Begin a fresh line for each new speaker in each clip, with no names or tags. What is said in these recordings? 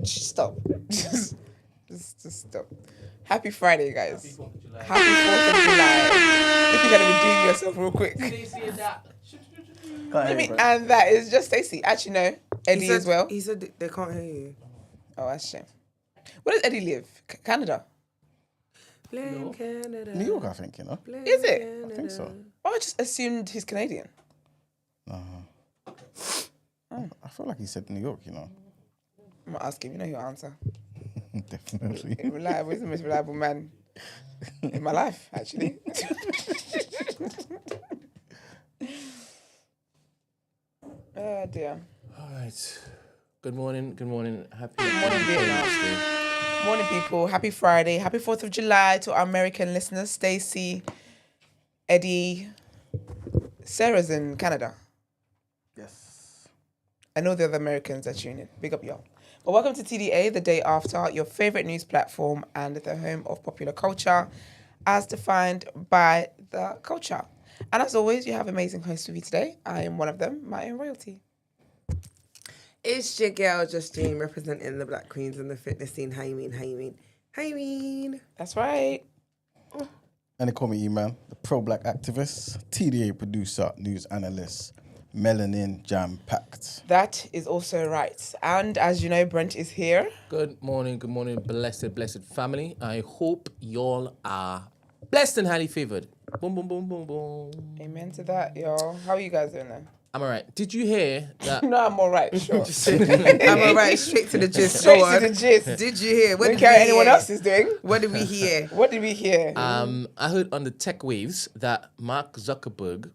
Stop. Just stop. Happy Friday, guys. Happy 4th of July. If you're going to be doing yourself real quick. And that is just Stacey. Actually, no. Eddie as well.
He said they can't hear you.
Oh, that's a shame. Where does Eddie live? Canada?
Blame Canada.
New York, I think, you know.
Is it?
Canada.
I think so.
Oh, I just assumed he's Canadian.
I feel like he said New York, you know.
I'm going to ask him. You know he'll answer.
Definitely.
Reliable. He's the most reliable man in my life, actually. Oh, dear.
All right. Good morning. Happy
morning, Vietnam. Morning, people. Happy Friday. Happy 4th of July to our American listeners. Stacey, Eddie, Sarah's in Canada.
Yes.
I know the other Americans are tuning in. Big up, y'all. But welcome to TDA, the day after, your favorite news platform and the home of popular culture, as defined by the culture. And as always, you have amazing hosts with you today. I am one of them, my own royalty.
It's your girl Justine representing the Black Queens in the fitness scene. How you mean?
That's right.
And they call me E-Man, the pro-black activist, TDA producer, news analyst, melanin jam-packed.
That is also right. And as you know, Brent is here.
Good morning, blessed family. I hope y'all are blessed and highly favored. Boom, boom, boom, boom, boom.
Amen to that, y'all. How are you guys doing then?
I'm all right. Did you hear that?
No, I'm all right, sure.
I'm all right. Straight to the gist.
Straight
Go on.
to the gist.
Did you hear?
Don't care what anyone else is doing.
What did we hear?
What did we hear?
I heard on the tech waves that Mark Zuckerberg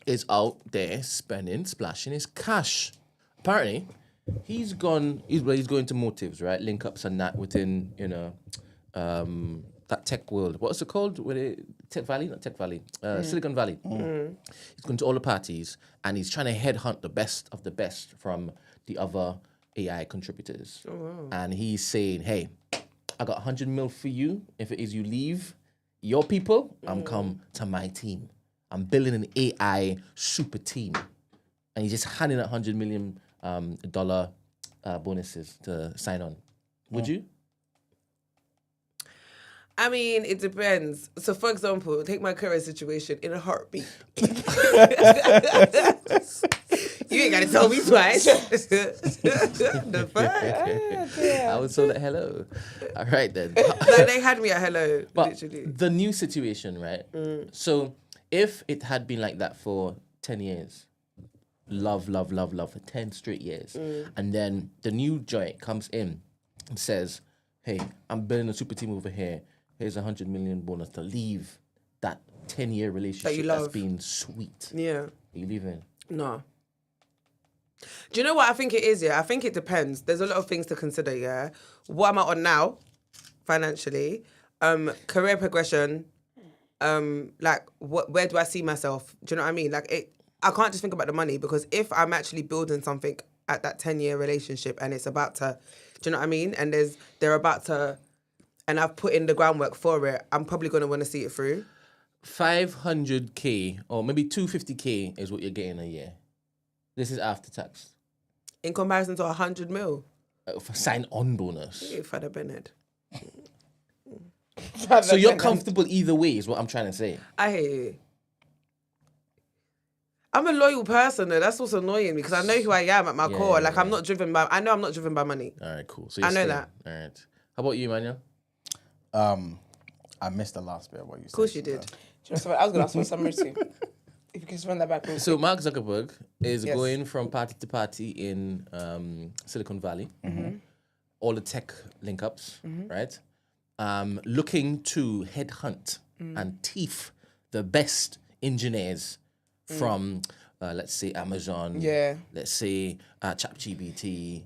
is out there splashing his cash. Apparently, he's going to motives, right? Link ups and that within, that tech world. What's it called? Tech Valley? Not Tech Valley. Silicon Valley. He's going to all the parties and he's trying to headhunt the best of the best from the other AI contributors. Oh, wow. And he's saying, hey, I got 100 mil for you. If it is you leave your people, I'm come to my team. I'm building an AI super team. And he's just handing out $100 million dollar bonuses to sign on. Would you?
I mean, it depends. So, for example, take my current situation in a heartbeat. You ain't got to tell me twice. The fuck?
I would say that hello. All right, then.
Like, they had me at hello,
But
literally.
the new situation, right? So if it had been like that for 10 years, love for 10 straight years, and then the new joint comes in and says, hey, I'm building a super team over here. Here's 100 million bonus to leave that 10-year relationship that's been sweet.
Yeah.
Are you leaving?
No. Do you know what I think it is, yeah? I think it depends. There's a lot of things to consider, yeah? What am I on now, financially? Career progression. Where do I see myself? Do you know what I mean? I can't just think about the money, because if I'm actually building something at that 10-year relationship and it's about to, do you know what I mean? And they're about to, and I've put in the groundwork for it, I'm probably going to want to see it through.
500K or maybe 250K is what you're getting a year. This is after tax.
In comparison to 100 mil.
For sign-on bonus.
If I'd have been it.
So you're comfortable either way is what I'm trying to say.
I hear you. I'm a loyal person though. That's what's annoying me, because I know who I am at my core. Like, I'm not driven by... I know I'm not driven by money.
All right, cool. So
I know that.
All right. How about you, Manuel?
I missed the last bit of what you said.
Of course you did.
I was going to ask for a summary too. If you can just run that back real
So
quick.
Mark Zuckerberg is going from party to party in Silicon Valley. All the tech link-ups, right? Looking to headhunt and thief the best engineers from, let's say, Amazon.
Yeah.
Let's say ChatGPT,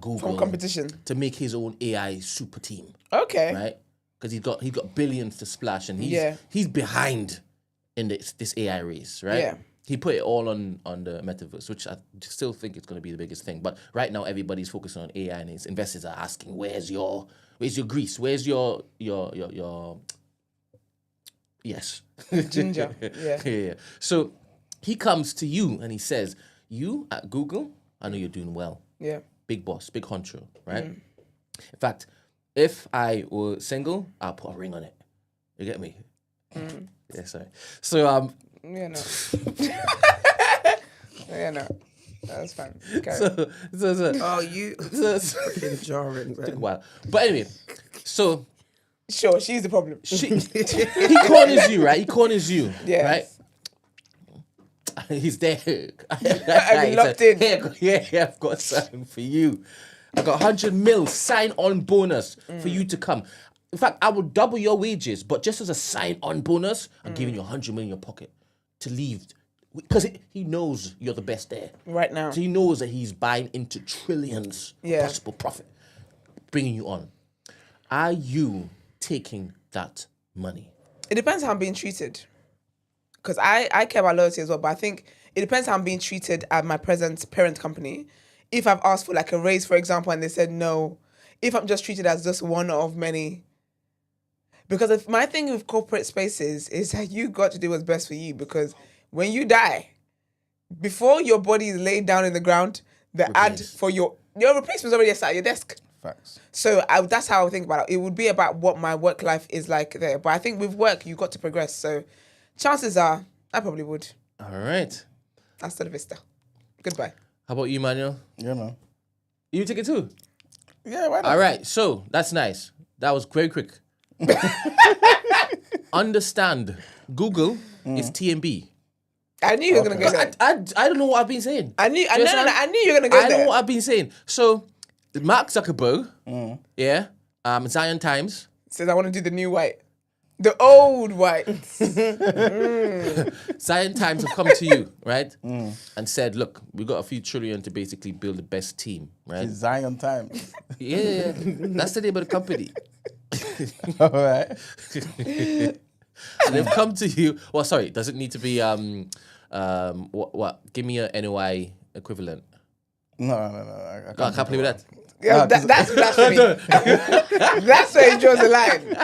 Google.
From competition.
To make his own AI super team.
Okay.
Right? Because he's got billions to splash, and he's behind in this AI race, right?
Yeah.
He put it all on the metaverse, which I still think it's going to be the biggest thing. But right now, everybody's focusing on AI, and his investors are asking, "Where's your grease? Where's your yes,
Ginger?" Yeah.
So he comes to you and he says, "You at Google, I know you're doing well.
Yeah.
big boss, big honcho, right? In fact, if I were single, I'll put a ring on it. You get me? Yeah, sorry. So
Yeah, no. Yeah, no. That's fine. Okay.
so
Oh, you
so-
fucking jarring,
took a
man.
while. But anyway, so
Sure, she's the problem.
he corners you, right? He corners you,
Yes.
right? He's there.
I've been locked in.
Yeah, I've got something for you. I got 100 mil sign-on bonus for you to come. In fact, I will double your wages, but just as a sign-on bonus, I'm giving you 100 mil in your pocket to leave. Because he knows you're the best there.
Right now.
So he knows that he's buying into trillions
Yeah.
possible profit, bringing you on. Are you taking that money?
It depends how I'm being treated. Because I care about loyalty as well, but I think it depends how I'm being treated at my present parent company. If I've asked for like a raise, for example, and they said no, if I'm just treated as just one of many. Because if my thing with corporate spaces is that you got to do what's best for you, because when you die, before your body is laid down in the ground, the ad for your replacement's already sat at your desk.
Facts.
So that's how I think about it. It would be about what my work life is like there. But I think with work, you've got to progress. So chances are, I probably would.
All right.
Hasta la vista. Goodbye.
How about you, Manuel?
Yeah, man.
You take it too?
Yeah, why not?
All right. So that's nice. That was very quick. Understand, Google is TMB.
I knew you were going to go there.
I don't know what I've been saying.
I knew you were going to go
I
there.
know what I've been saying. So, Mark Zuckerberg, yeah, Zion Times,
Says I want to do the new white. The old white.
Zion Times have come to you, right? And said, look, we got a few trillion to basically build the best team, right?
It's Zion Times.
Yeah. That's the name of the company.
All right.
And they've come to you. Well, sorry, does it need to be what? Give me a NOI equivalent.
No.
I can't play with that.
Yeah, that's blasphemy. That's where he draws the line.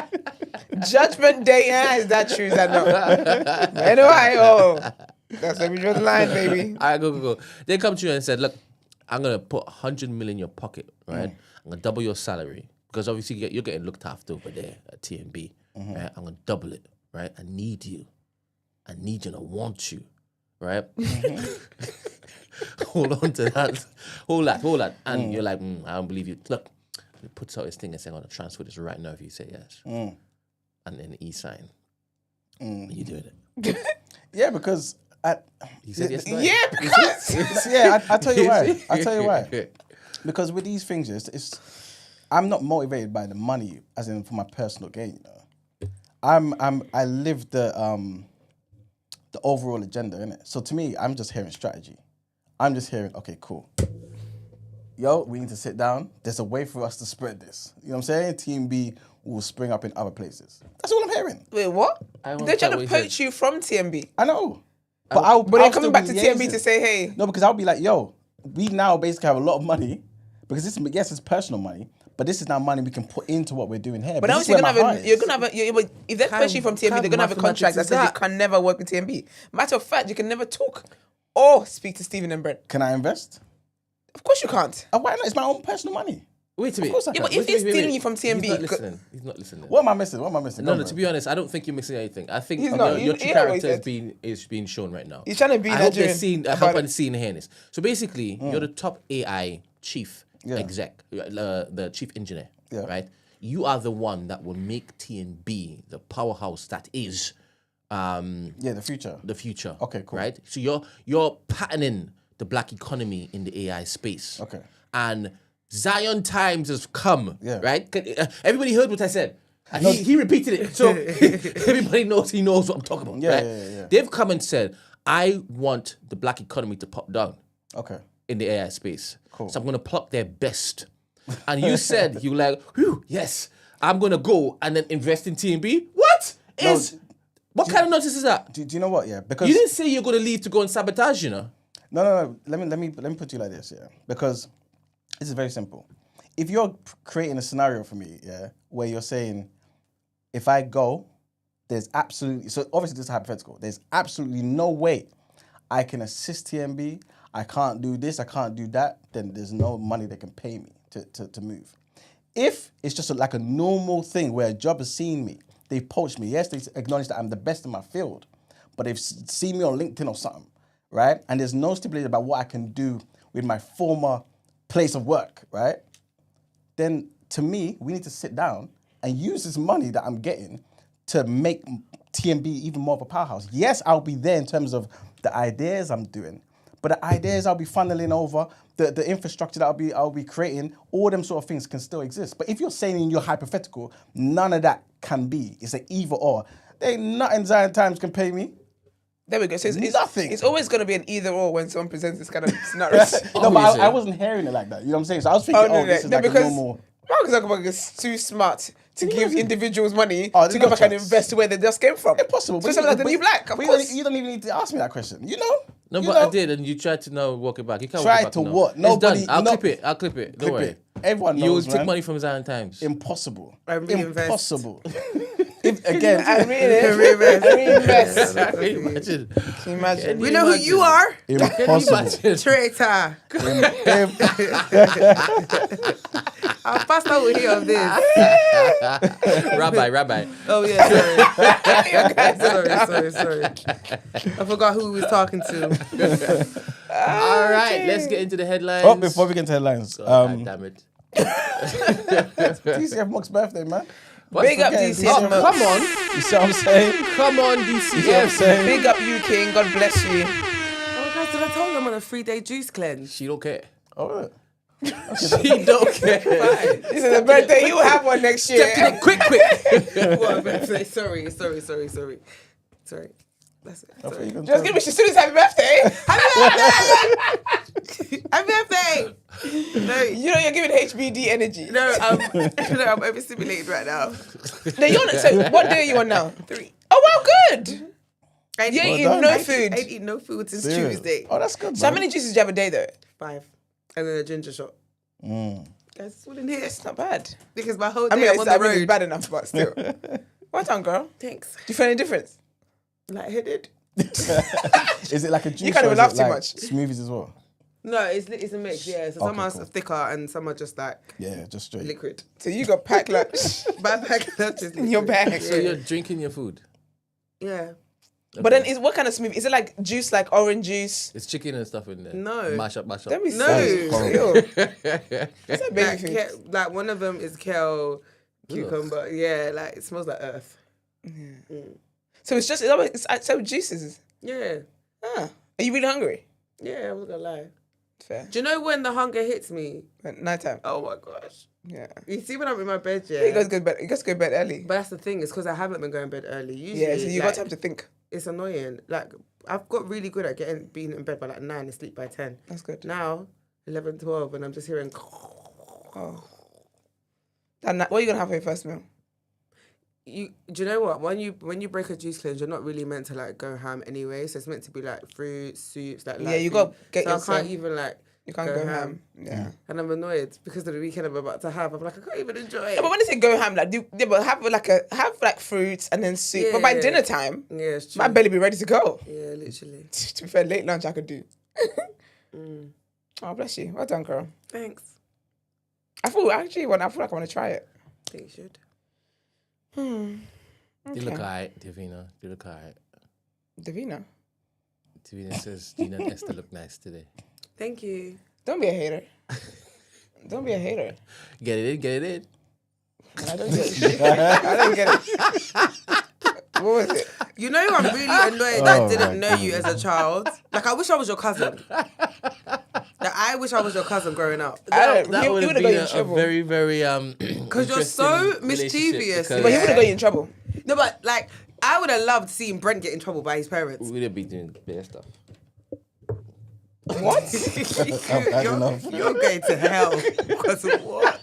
Judgment Day, is that true? Is that not? Anyway, that's where we draw the line, baby.
All right, go. They come to you and said, look, I'm going to put 100 million in your pocket, right? I'm going to double your salary. Because obviously you're getting looked after over there at TMB. Right? I'm going to double it, right? I need you and I want you, right? Hold on to that. Hold that. And you're like, I don't believe you. Look, he puts out his thing and says, I'm going to transfer this right now if you say yes. And then e-sign. You doing it.
Yeah, because
He said yes.
Yeah, because
I tell you why. Because with these things, it's I'm not motivated by the money, as in for my personal gain. You know? I live the overall agenda, innit? So to me, I'm just hearing strategy. I'm just hearing, okay, cool. Yo, we need to sit down. There's a way for us to spread this. You know what I'm saying? Team B will spring up in other places. That's all I'm hearing.
wait, what?
I want
They're trying
that
to
what he
poach
said.
you from TMB.
I know. But
But they're
I'll
coming
still
back
be
to TMB
liaising.
to say, hey.
No, because I'll be like, yo, we now basically have a lot of money because this, yes, it's personal money, but this is now money we can put into what we're doing here.
But
this
now
is
you're
where
gonna
my
have
heart is.
if they're pushing from TMB, they're gonna have a contract that says you can never work with TMB. Matter of fact, you can never talk or speak to Stephen and Brent.
Can I invest?
Of course you can't.
Why not? It's my own personal money.
Wait a minute.
Of course I
Yeah,
can.
but if he's stealing you from TMB,
He's not listening.
What am I missing?
No, to be honest, I don't think you're missing anything. I think
He's not.
your
He
true
know what
character
he
is being shown right now.
He's trying to be
I hope they're
Nigerian
seeing. I
about
hope
it.
I'm seeing the hairness. So basically, you're the top AI chief exec, the chief engineer, right? You are the one that will make TNB the powerhouse that is.
The future.
The future.
Okay, cool.
Right. So you're patterning the black economy in the AI space.
Okay.
And Zion Times has come.
Yeah.
Right. Everybody heard what I said. And he repeated it, so everybody knows he knows what I'm talking about.
Yeah,
right?
yeah.
They've come and said, I want the black economy to pop down
Okay.
in the AI space.
Cool.
So I'm gonna pluck their best. And you said you were like, whew, yes, I'm gonna go and then invest in TNB. What kind of nonsense is that?
Do you know what? Yeah, because
You didn't say you're gonna leave to go and sabotage, you know.
No. Let me put you like this, yeah. Because this is very simple. If you're creating a scenario for me, yeah, where you're saying, if I go, there's absolutely, so obviously this is hypothetical. There's absolutely no way I can assist TMB. I can't do this, I can't do that, then there's no money they can pay me to move. If it's just like a normal thing where a job has seen me, they've poached me, yes, they acknowledge that I'm the best in my field, but they've seen me on LinkedIn or something, right? And there's no stipulation about what I can do with my former place of work, right? Then to me, we need to sit down and use this money that I'm getting to make TMB even more of a powerhouse. Yes, I'll be there in terms of the ideas I'm doing, but the ideas I'll be funneling over, the infrastructure that I'll be creating, all them sort of things can still exist. But if you're saying in your hypothetical, none of that can be. It's an either or. There ain't nothing Zion Times can pay me.
There we go. So it's
Nothing.
It's always going to be an either or when someone presents this kind of scenario.
No, but I wasn't hearing it like that. You know what I'm saying? So I was thinking, this is like a normal...
Mark Zuckerberg is too smart to give individuals money
Oh,
to
no
go back and
chance.
invest where they just came from.
Impossible.
So something like the new black, of course.
You don't even need to ask me that question. You know?
No,
You
but
know?
I did, and you tried to now walk it back. You can't
Tried
walk it back
to
now.
what?
It's
Nobody-
done. I'll
no-
clip it. Don't
Clip
worry.
it. Everyone
You will
knows,
take
man.
money from Zion Times.
Impossible.
I reinvest.
Impossible. Again,
I reinvest.
Imagine.
Can you imagine?
We know who you are.
impossible.
Traitor. Our pastor will hear of this.
Rabbi.
Oh yeah, sorry. I forgot who we was talking to.
All right, let's get into the headlines.
Oh, before we get into headlines,
God damn it.
DCF Mock's birthday, man.
Big up
forgetting
DCF.
DCF.
Come on.
You see what I'm saying?
Come on,
You see what I'm
DCF.
saying?
Big up you, King. God bless you.
Oh guys, did I tell them on a 3-day juice cleanse?
She don't care.
Oh,
She don't care.
This is a birthday. You will have one next year.
Quick.
What am I saying? Sorry. That's it.
I thought you were gonna
Just give me Shisuna's happy birthday.
Happy birthday! No,
You know you're giving HBD energy.
no, I'm overstimulated right now.
No, you're not, so what day are you on now? 3. Oh, wow, good.
I
You ain't
eat
eating no food.
I ain't eat no food since
Serious?
Tuesday.
Oh, that's good,
So how
man.
many juices do you have a day though?
5, and then a ginger shot. Guys, it's all in here.
It's not bad.
Because my whole day
I mean,
I'm on the
it's
road.
bad enough, but still. Well done, girl.
Thanks.
Do you feel any difference?
Lightheaded?
Is it like a juice?
You can't
or
even
is
laugh
it
too
like
much.
Smoothies as well.
No, it's a mix. Yeah, so some are
cool.
thicker and some are just like
Yeah, just straight.
liquid.
So you got packed lunch
Backpack lunches
in your bag.
So you're drinking your food.
Yeah.
But then, what kind of smoothie? Is it like juice, like orange juice?
It's chicken and stuff in there.
No.
Mash up.
Let me
No.
see.
horrible.
Ew. That's a baby
Like,
food.
like one of them is kale, cucumber. Yeah, like it smells like earth.
So it's just it's so juices.
Yeah.
Ah, are you really hungry?
Yeah, I'm not gonna lie.
Fair.
Do you know when the hunger hits me?
At nighttime.
Oh my gosh.
Yeah.
You see when I'm in my bed,
You
yeah.
guys go to bed. You guys go to bed early.
But that's the thing, it's because I haven't been going to bed early. Usually,
Yeah, so you got
like,
time to think.
It's annoying. Like I've got really good at being in bed by like 9 and sleep by 10.
That's good.
Now, 11, 12, and I'm just hearing.
Oh. And what are you gonna have for your first meal?
Do you know what? When you break a juice cleanse, you're not really meant to like go ham anyway. So it's meant to be like fruit, soups, like
Yeah, you
food.
got to get
So
yourself.
I can't even like.
You can't go ham. Yeah.
And I'm annoyed because of the weekend I'm about to have. I'm like, I can't even enjoy it.
Yeah, but when they say go ham, like but have like fruits and then soup. But by
Yeah.
dinner time,
Yeah, it's true.
my belly be ready to go.
Yeah, literally.
To be fair, late lunch I could do. Oh, bless you. Well done, girl.
Thanks.
I feel like I want to try it.
I think you should.
You look alright, Divina. You look alright.
Davina,
Divina says Gina and Esther look nice today.
Thank you.
don't be a hater. Don't be a hater.
Get it in.
I don't get it. I don't get it. What was it?
You know, I'm really annoyed that I didn't know you as a child. Like, I wish I was your cousin. Like, I wish I was your cousin growing up.
That
That would have
got you in
been a
trouble.
very, very
Because you're so mischievous.
But he would have got you in trouble.
No, but like, I would have loved seeing Brent get in trouble by his parents.
We'd be doing better stuff.
What?
You're going to hell because of what?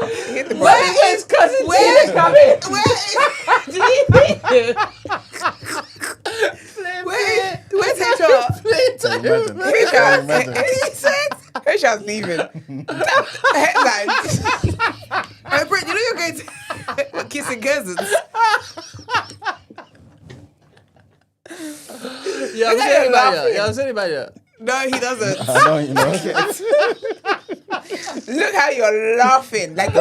Where's cousin
Where-
Tina coming?
Where's HR? He said,
Hersha's leaving. Headlines.
hey, Brent, you know you're going to kissing cousins.
Yeah, I'm saying about you. Yeah, I'm saying about you.
No, he doesn't.
I know, you know.
Look how you're laughing. Like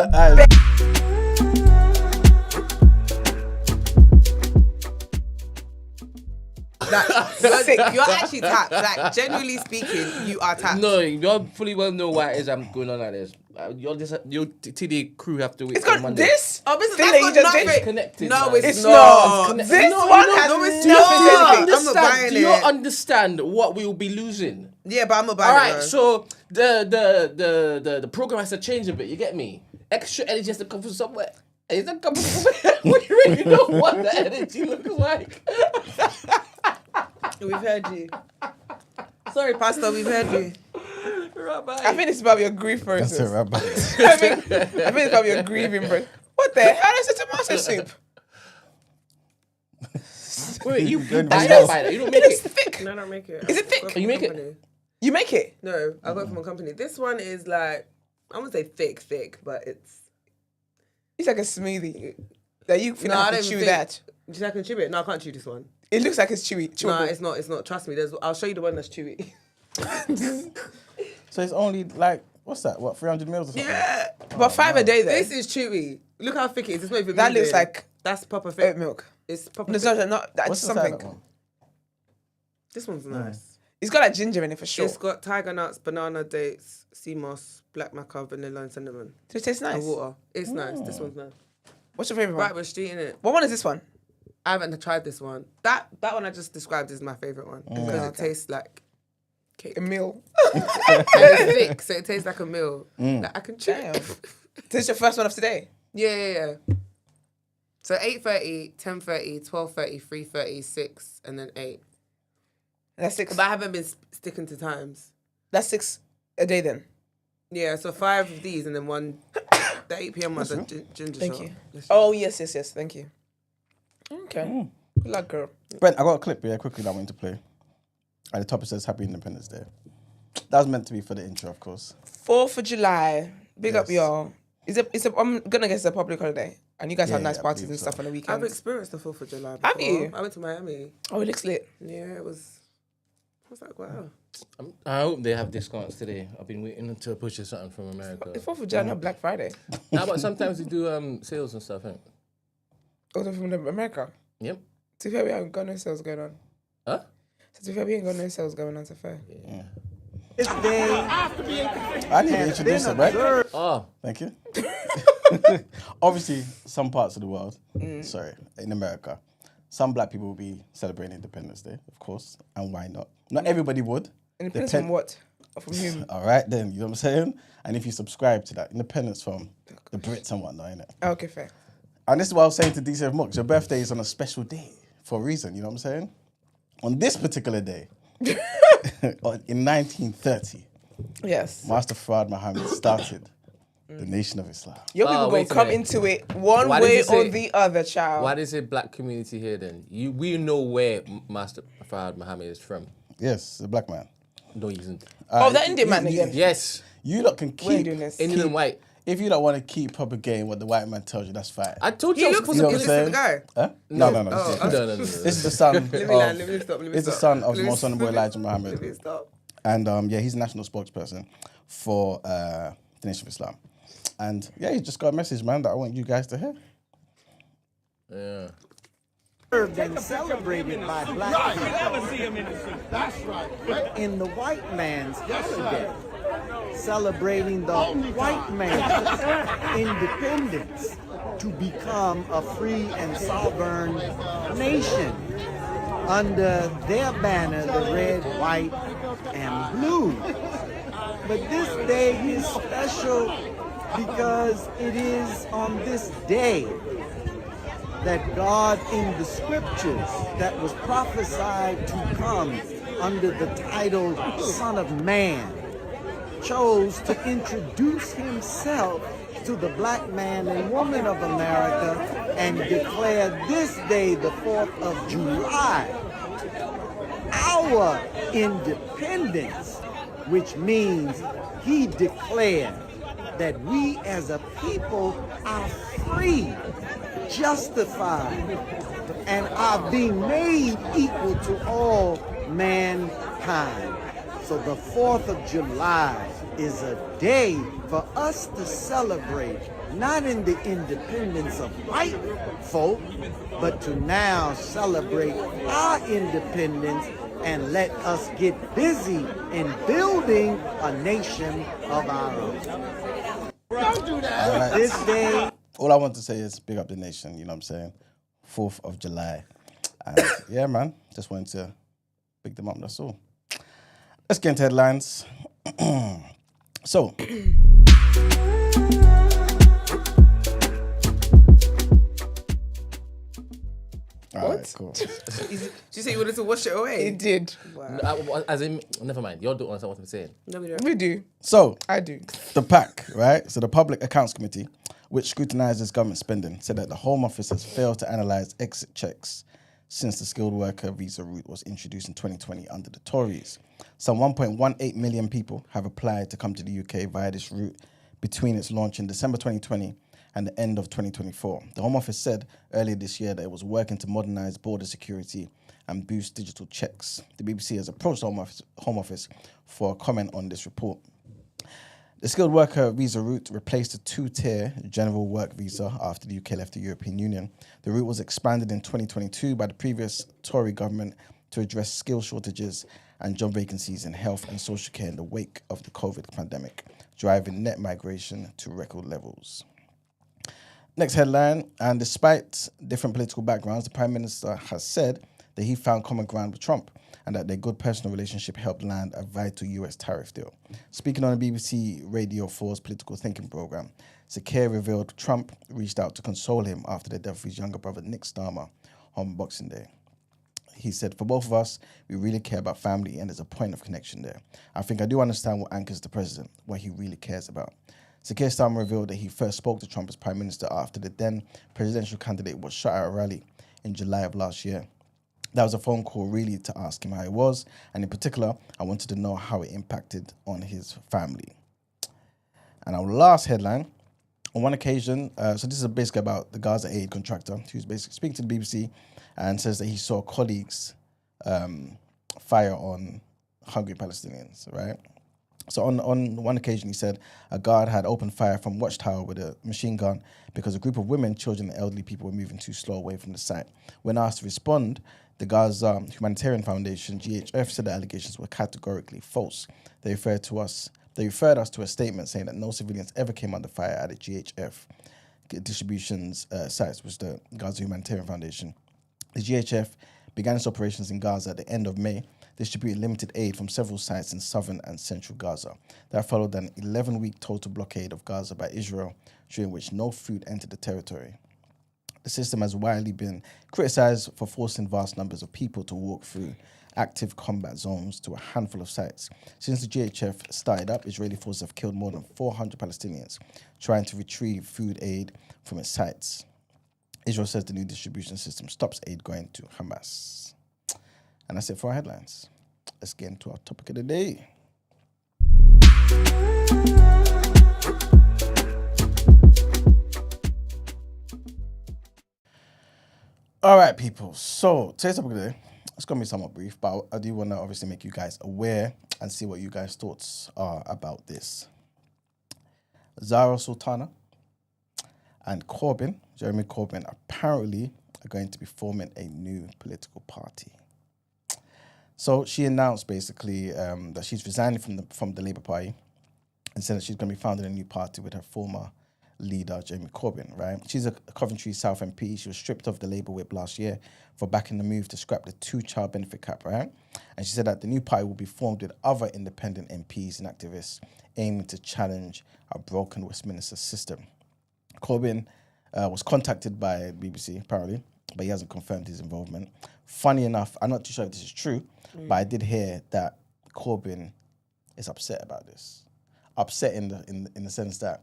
You're sick. You're actually tapped. Like, genuinely speaking, you are tapped.
No, you fully well know why it is I'm going on like this. Your TD crew have to wait
it's
till
got
Monday.
this.
Oh, but
thing
that's
that you
got
just did.
nothing.
Connected,
No,
man.
it's
It's
not.
not.
This
This
one
one
has
has
no, it's
nothing
not.
to
I'm not buying
Do you
it.
understand what we will be losing?
Yeah, but I'm not
All
buying it.
right,
though.
so the program has to change a bit. You get me? Extra energy has to come from somewhere. It's not coming from somewhere. We really know what the energy looks like.
We've heard you. Sorry, Pastor, we've heard you.
I think it's about your grief process.
That's it, Rabbi.
I think it's about your grieving process. What the hell is a tomato soup?
Wait, you
Good
buy
business.
that? You don't make
It's
it.
thick.
No, I don't make it.
Is it thick?
I work
Oh, you
for a
make it?
company.
You make it.
No, I work from a company. This one is like, I wouldn't say thick, but it's...
It's like a smoothie. That you finna
No, I
have to
don't
chew
think-
that.
Do you think I can chew it? No, I can't chew this one.
It looks like it's chewy.
No,
Chewable.
it's not. Trust me. I'll show you the one that's chewy.
So it's only like, what's that? What, 300 mils or something?
Yeah.
But 5 a day though.
This is chewy. Look how thick it is. It's not even
That looks
moving.
like
That's proper
oat
thick.
milk.
It's proper
No,
thick.
that's
What's the
something.
side of that one?
This one's nice.
It's got like ginger in it for sure.
It's got tiger nuts, banana, dates, sea moss, black maca, vanilla, and cinnamon.
Does it taste nice?
And water. It's nice. This one's nice.
What's your favorite one?
Right, we're street in it.
What one is this one?
I haven't tried this one. That one I just described is my favorite one because it tastes like cake.
A meal.
And it's thick, so it tastes like a meal. Like, I can chew
Damn.
it.
This is your first one of today.
Yeah. So 8:30, 10:30, 12:30, 3:30, 6, and then 8.
That's 6.
But I haven't been sticking to times.
That's 6 a day then.
Yeah, so 5 of these and then one. The 8 p.m. one's a ginger
Thank
shot.
you.
This
Oh yes. Thank you. Okay. Good luck, girl.
Brent, I got a clip here quickly that I want to play. And the topic says Happy Independence Day. That was meant to be for the intro, of course.
4th of July. Big up,
Yes.
y'all. I'm gonna guess it's a public holiday, and you guys have
Yeah,
nice
I
parties
believe
and
so.
stuff on the
I've
weekends.
experienced the 4th of July before.
Have you?
I went to Miami.
Oh, it looks lit.
Yeah, it was... I was like, wow.
I hope they have discounts today. I've been waiting until push something from America.
It's 4th of July, not Black Friday.
Nah, but sometimes they do sales and stuff. Ain't?
Also from America.
Yep.
To be fair, we haven't got no sales going on.
Huh?
So to be fair, we ain't got no sales going on. To be fair.
This day
I need to introduce it, right?
Oh,
Thank you. Obviously, some parts of the world, sorry, in America, some black people will be celebrating Independence Day, of course, and why not? Not everybody would.
Independence
Depend-
from what? Or from whom?
All right, then, you know what I'm saying? And if you subscribe to that, independence from the Brits and whatnot, innit?
Oh, okay, fair.
And this is what I was saying to DCF Mooks, your birthday is on a special day for a reason, you know what I'm saying? On this particular day, in 1930,
Yes.
Master Fard Muhammad started the Nation of Islam.
Your people
wait
gonna
a
come
minute.
into it one
Why did
way
you say-
or the other, child.
why is it black community here then? We know where Master Fahad Muhammad is from.
Yes, a black man.
No, he isn't.
Oh, that Indian man again.
Yes,
You lot can
We ain't
keep...
doing this.
Indian and white.
If you don't want to keep propagating what the white man tells you, that's fine.
I told
He
you I was
looks
supposed
know
like
what
a
I'm
innocent
saying?
guy.
Huh? No.
No, no.
This is the son of...
Let me stop.
It's the son of Most Honorable Elijah
Let me
Muhammad.
stop.
And yeah, he's a national spokesperson for the Nation of Islam. And yeah, he just got a message, man, that I want you guys to hear.
Yeah.
served and celebrated by black people. That's right. In the white man's holiday, celebrating the white man's independence to become a free and sovereign nation under their banner, the red, white, and blue. But this day is special because it is on this day that God in the scriptures that was prophesied to come under the title Son of Man chose to introduce himself to the black man and woman of America and declare this day, the 4th of July, our independence, which means he declared that we as a people are free, justified, and are being made equal to all mankind. So the 4th of July is a day for us to celebrate, not in the independence of white folk, but to now celebrate our independence and let us get busy in building a nation of our own.
All right.
This day,
All I want to say is big up the nation, you know what I'm saying? 4th of July. And yeah, man, just wanted to big them up, that's all. Let's get into headlines. So, all right, cool.
Did you say you wanted to wash it away?
It did.
Wow.
As in, never mind. You all don't understand what I'm saying.
No, we don't.
We do.
So,
I do.
the PAC, right? So the Public Accounts Committee, which scrutinises government spending, said that the Home Office has failed to analyse exit checks since the skilled worker visa route was introduced in 2020 under the Tories. Some 1.18 million people have applied to come to the UK via this route between its launch in December 2020 and the end of 2024. The Home Office said earlier this year that it was working to modernise border security and boost digital checks. The BBC has approached the Home Office for a comment on this report. The skilled worker visa route replaced a two-tier general work visa after the UK left the European Union. The route was expanded in 2022 by the previous Tory government to address skill shortages and job vacancies in health and social care in the wake of the COVID pandemic, driving net migration to record levels. Next headline, and despite different political backgrounds, the Prime Minister has said that he found common ground with Trump and that their good personal relationship helped land a vital US tariff deal. Speaking on the BBC Radio 4's political thinking programme, Sakir revealed Trump reached out to console him after the death of his younger brother Nick Starmer on Boxing Day. He said, "For both of us, we really care about family and there's a point of connection there. I think I do understand what anchors the president, what he really cares about." Sakir Starmer revealed that he first spoke to Trump as Prime Minister after the then presidential candidate was shot at a rally in July of last year. That was a phone call really to ask him how he was, and in particular, I wanted to know how it impacted on his family. And our last headline, on one occasion, so this is basically about the Gaza aid contractor who's basically speaking to the BBC and says that he saw colleagues fire on hungry Palestinians, right? So on one occasion, he said a guard had opened fire from Watchtower with a machine gun because a group of women, children, and elderly people were moving too slow away from the site. When asked to respond, the Gaza Humanitarian Foundation, GHF, said the allegations were categorically false. They referred us to a statement saying that no civilians ever came under fire at the GHF distributions sites, which the Gaza Humanitarian Foundation. The GHF began its operations in Gaza at the end of May, distributing limited aid from several sites in southern and central Gaza. That followed an 11-week total blockade of Gaza by Israel, during which no food entered the territory. The system has widely been criticised for forcing vast numbers of people to walk through active combat zones to a handful of sites. Since the GHF started up, Israeli forces have killed more than 400 Palestinians trying to retrieve food aid from its sites. Israel says the new distribution system stops aid going to Hamas. And that's it for our headlines. Let's get into our topic of the day. All right, people. So today's topic of the day, it's going to be somewhat brief, but I do want to obviously make you guys aware and see what you guys' thoughts are about this. Sultana and Corbyn, Jeremy Corbyn, apparently are going to be forming a new political party. So she announced basically that she's resigning from the Labour Party and said that she's going to be founding a new party with her former leader, Jeremy Corbyn, right? She's a Coventry South MP. She was stripped of the Labour whip last year for backing the move to scrap the 2-child benefit cap, right? And she said that the new party will be formed with other independent MPs and activists aiming to challenge a broken Westminster system. Corbyn was contacted by BBC, apparently, but he hasn't confirmed his involvement. Funny enough, I'm not too sure if this is true, but I did hear that Corbyn is upset about this. Upset in the sense that,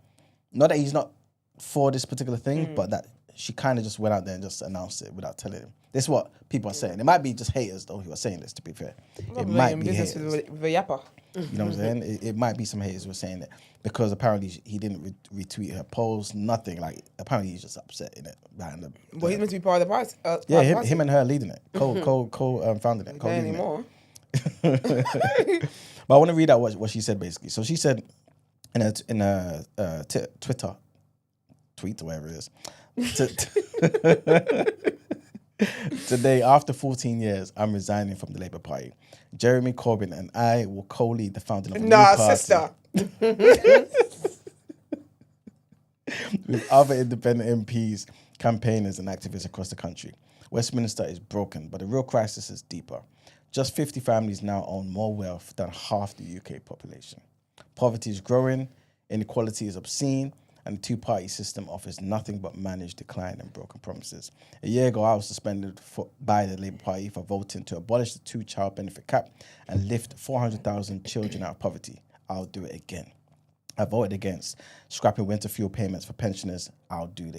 not that he's not for this particular thing, but that she kind of just went out there and just announced it without telling him. This is what people are saying. It might be just haters, though, who are saying this, to be fair. It might be haters.
With a yapper.
You know what I'm saying? It might be some haters who are saying it because apparently he didn't retweet her post, nothing. Like, apparently he's just upset in it. Behind
Well, he's meant to be part of the party.
him and her leading it. Co-founding it.
Not anymore.
But I want to read out what she said basically. So she said in a Twitter tweet or whatever it is. Today, after 14 years, I'm resigning from the Labour Party. Jeremy Corbyn and I will co-lead the founding of a new party
sister.
with other independent MPs, campaigners and activists across the country. Westminster is broken, but the real crisis is deeper. Just 50 families now own more wealth than half the UK population. Poverty is growing, inequality is obscene, and the two-party system offers nothing but managed decline and broken promises. A year ago, I was suspended by the Labour Party for voting to abolish the two-child benefit cap and lift 400,000 children out of poverty. I'll do it again. I voted against scrapping winter fuel payments for pensioners. I'll do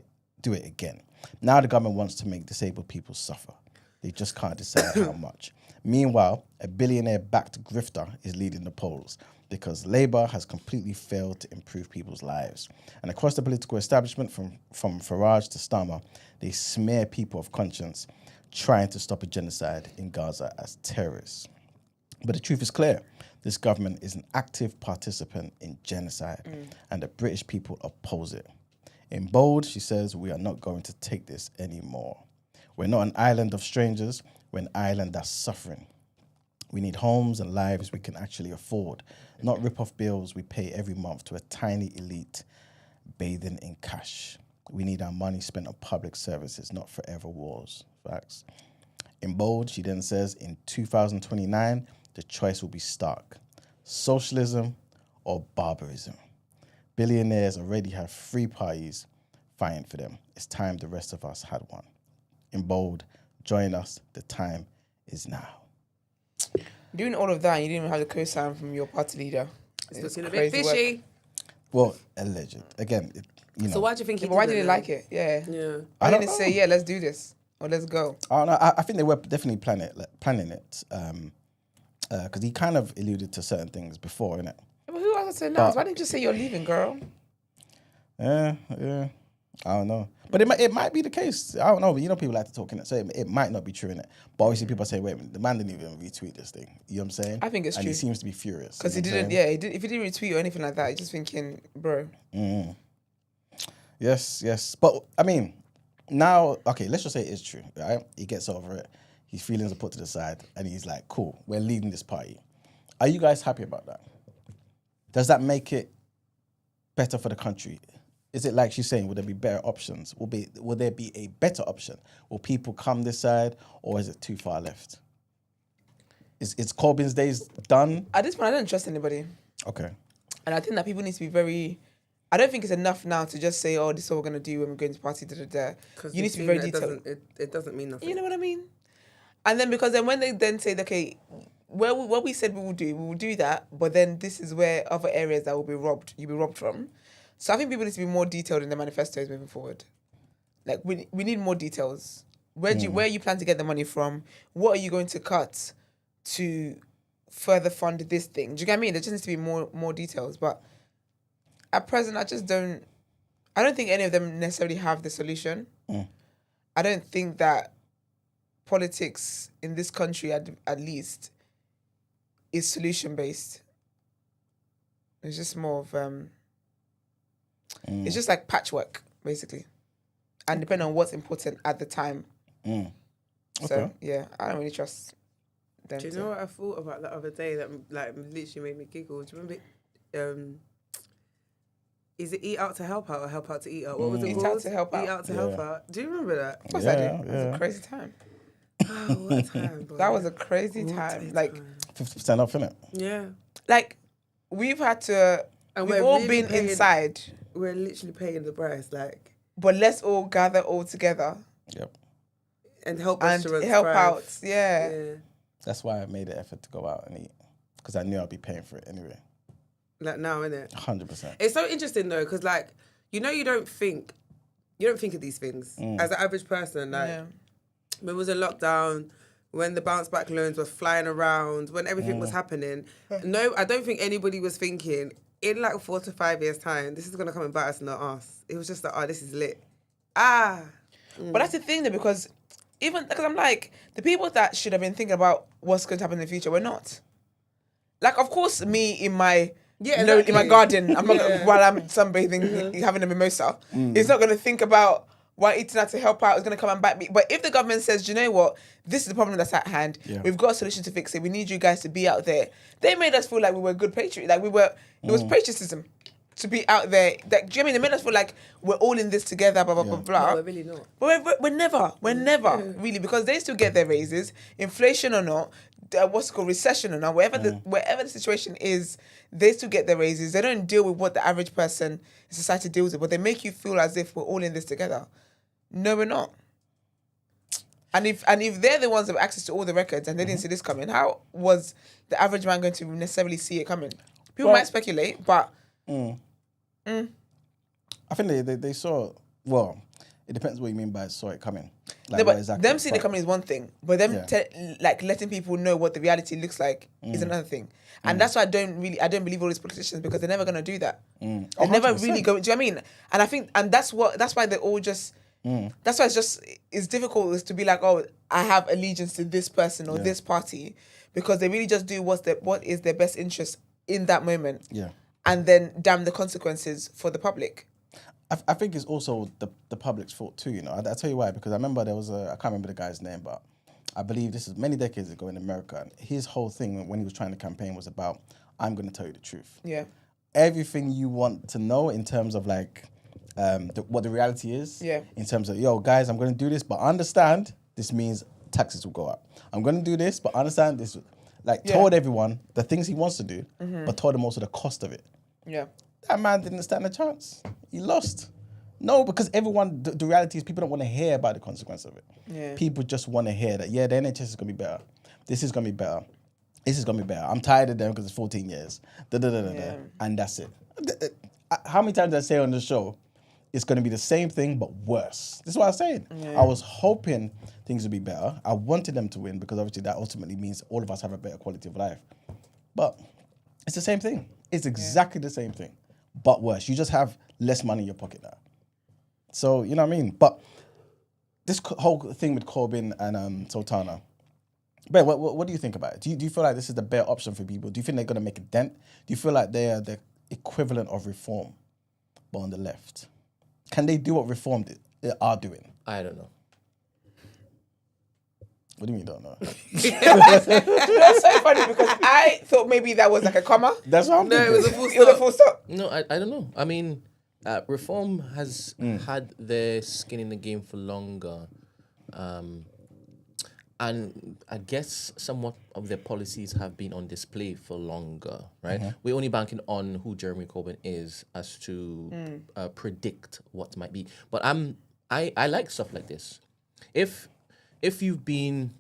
it again. Now the government wants to make disabled people suffer. They just can't decide how much. Meanwhile, a billionaire-backed grifter is leading the polls because Labour has completely failed to improve people's lives. And across the political establishment, from Farage to Starmer, they smear people of conscience trying to stop a genocide in Gaza as terrorists. But the truth is clear. This government is an active participant in genocide, and the British people oppose it. In bold, she says, we are not going to take this anymore. We're not an island of strangers. We're an island that's suffering. We need homes and lives we can actually afford, not rip-off bills we pay every month to a tiny elite bathing in cash. We need our money spent on public services, not forever wars. Facts. In bold, she then says, in 2029, the choice will be stark. Socialism or barbarism. Billionaires already have 3 parties fighting for them. It's time the rest of us had one. In bold, join us. The time is now.
Doing all of that, you didn't even have the co-sign from your party leader.
It's looking a bit fishy.
Well, alleged. Again,
So why do you think he
But why
did
did
it
they
then?
like it? Yeah.
Yeah.
I didn't say, yeah, let's do this. Or let's go.
I don't know. I think they were definitely planning it. Because he kind of alluded to certain things before, innit?
But who else to announce? Why didn't you just say you're leaving, girl?
Yeah. I don't know. But it might be the case. I don't know. But you know people like to talk in it. So it might not be true in it. But obviously people say, wait, the man didn't even retweet this thing. You know what I'm saying?
I think it's
and
true.
he seems to be furious.
Because
you
he
know what I'm
didn't,
saying?
if he didn't retweet or anything like that, he's just thinking, bro.
Yes. But, I mean, now, okay, let's just say it is true, right? He gets over it. His feelings are put to the side. And he's like, cool, we're leading this party. Are you guys happy about that? Does that make it better for the country? Is it like she's saying, would there be better options? Will there be a better option? Will people come this side, or is it too far left? Is Corbyn's days done?
At this point, I don't trust anybody.
Okay.
And I think that people need to be very... I don't think it's enough now to just say, oh, this is what we're going to do when we're going to party, You need to be very detailed.
It doesn't mean nothing.
You know what I mean? And then because then when they then say, okay, what we said we will do that, but then this is where other areas that will be robbed, you'll be robbed from. So I think people need to be more detailed in the manifestos moving forward. Like we need more details. Where you plan to get the money from? What are you going to cut to further fund this thing? Do you get what I mean? There just needs to be more details. But at present, I don't think any of them necessarily have the solution. I don't think that politics in this country, at least, is solution-based. It's just more of... It's just like patchwork, basically. And depending on what's important at the time. So, yeah, I don't really trust them.
Do you know what I thought about the other day that like literally made me giggle? Do you remember? Is it eat out to help out or help out to eat out? What was it
Eat
called?
out to help out.
Eat out to help out. Do you remember that?
Of course I do. It was a crazy time.
Oh, what a time, boy.
That was a crazy
What
time.
a
Like,
time.
50% off, innit?
Yeah.
like we've had to...
And
we've
we're
all
really
been
paying-
inside,
We're literally paying the price, like,
but let's all gather all together
Yep.
and help
and
restaurants
help
thrive.
out. Yeah.
That's why I made the effort to go out and eat. Because I knew I'd be paying for it anyway.
Like now, innit?
100%.
It's so interesting though, because like, you don't think of these things as an average person. Like,
Yeah.
when it was in lockdown, when the bounce back loans were flying around, when everything was happening, no, I don't think anybody was thinking in like 4 to 5 years time, this is gonna come and bite us in the arse. It was just like, oh, this is lit.
But that's the thing though, because even because I'm like, the people that should have been thinking about what's going to happen in the future, we're not. Like, of course, me in my in my
exactly.
garden, I'm not while I'm sunbathing, having a mimosa. It's not going to think about why eating out to help out is going to come and bite me. But if the government says, "Do you know what, this is the problem that's at hand. We've got a solution to fix it. We need you guys to be out there." They made us feel like we were good patriots. Like we were. It was patriotism to be out there. Like, do you know what I mean? They made us feel like we're all in this together. Blah blah blah blah.
No, we're really not.
But we're never really, because they still get their raises, inflation or not, what's it called, recession or not, wherever the situation is, they still get their raises. They don't deal with what the average person in society deals with, but they make you feel as if we're all in this together. No, we're not. And if they're the ones that have access to all the records and they didn't see this coming, how was the average man going to necessarily see it coming? People might speculate, but
I think they saw. Well, it depends what you mean by saw it coming. Like,
no, but
what exactly
them seeing it coming is one thing, but them like letting people know what the reality looks like is another thing. And that's why I don't believe all these politicians, because they're never gonna do that. They're never really going. Do you know what I mean? And I think, and that's why they're all just. That's why it's difficult is to be like, oh, I have allegiance to this person or this party, because they really just do what is their best interest in that moment.
Yeah.
And then damn the consequences for the public.
I think it's also the public's fault too, you know. I'll tell you why, because I remember there was I can't remember the guy's name, but I believe this is many decades ago in America. And his whole thing when he was trying to campaign was about, I'm going to tell you the truth.
Yeah.
Everything you want to know in terms of like what the reality is.
Yeah.
In terms of, yo, guys, I'm going to do this, but understand this means taxes will go up. I'm going to do this, but understand this. Like, told everyone the things he wants to do, but told them also the cost of it.
Yeah.
That man didn't stand a chance. He lost. No, because everyone, the reality is people don't want to hear about the consequence of it.
Yeah.
People just want to hear that, the NHS is going to be better. This is going to be better. This is going to be better. I'm tired of them because it's 14 years. And that's it. How many times did I say on the show, it's going to be the same thing, but worse? This is what I was saying. Yeah. I was hoping things would be better. I wanted them to win, because obviously that ultimately means all of us have a better quality of life. But it's the same thing. It's exactly the same thing, but worse. You just have less money in your pocket now. So, you know what I mean? But this whole thing with Corbyn and Sultana, Brent, what do you think about it? Do you feel like this is the better option for people? Do you think they're going to make a dent? Do you feel like they are the equivalent of reform, but on the left? Can they do what reform are doing?
I don't know.
What do you mean you don't know?
That's so funny, because I thought maybe that was like a comma.
That's what I'm thinking.
It was a full
It was a full stop.
No, I don't know. I mean, reform has had their skin in the game for longer. And I guess somewhat of their policies have been on display for longer, right? We're only banking on who Jeremy Corbyn is as to predict what might be. But I like stuff like this. If you've been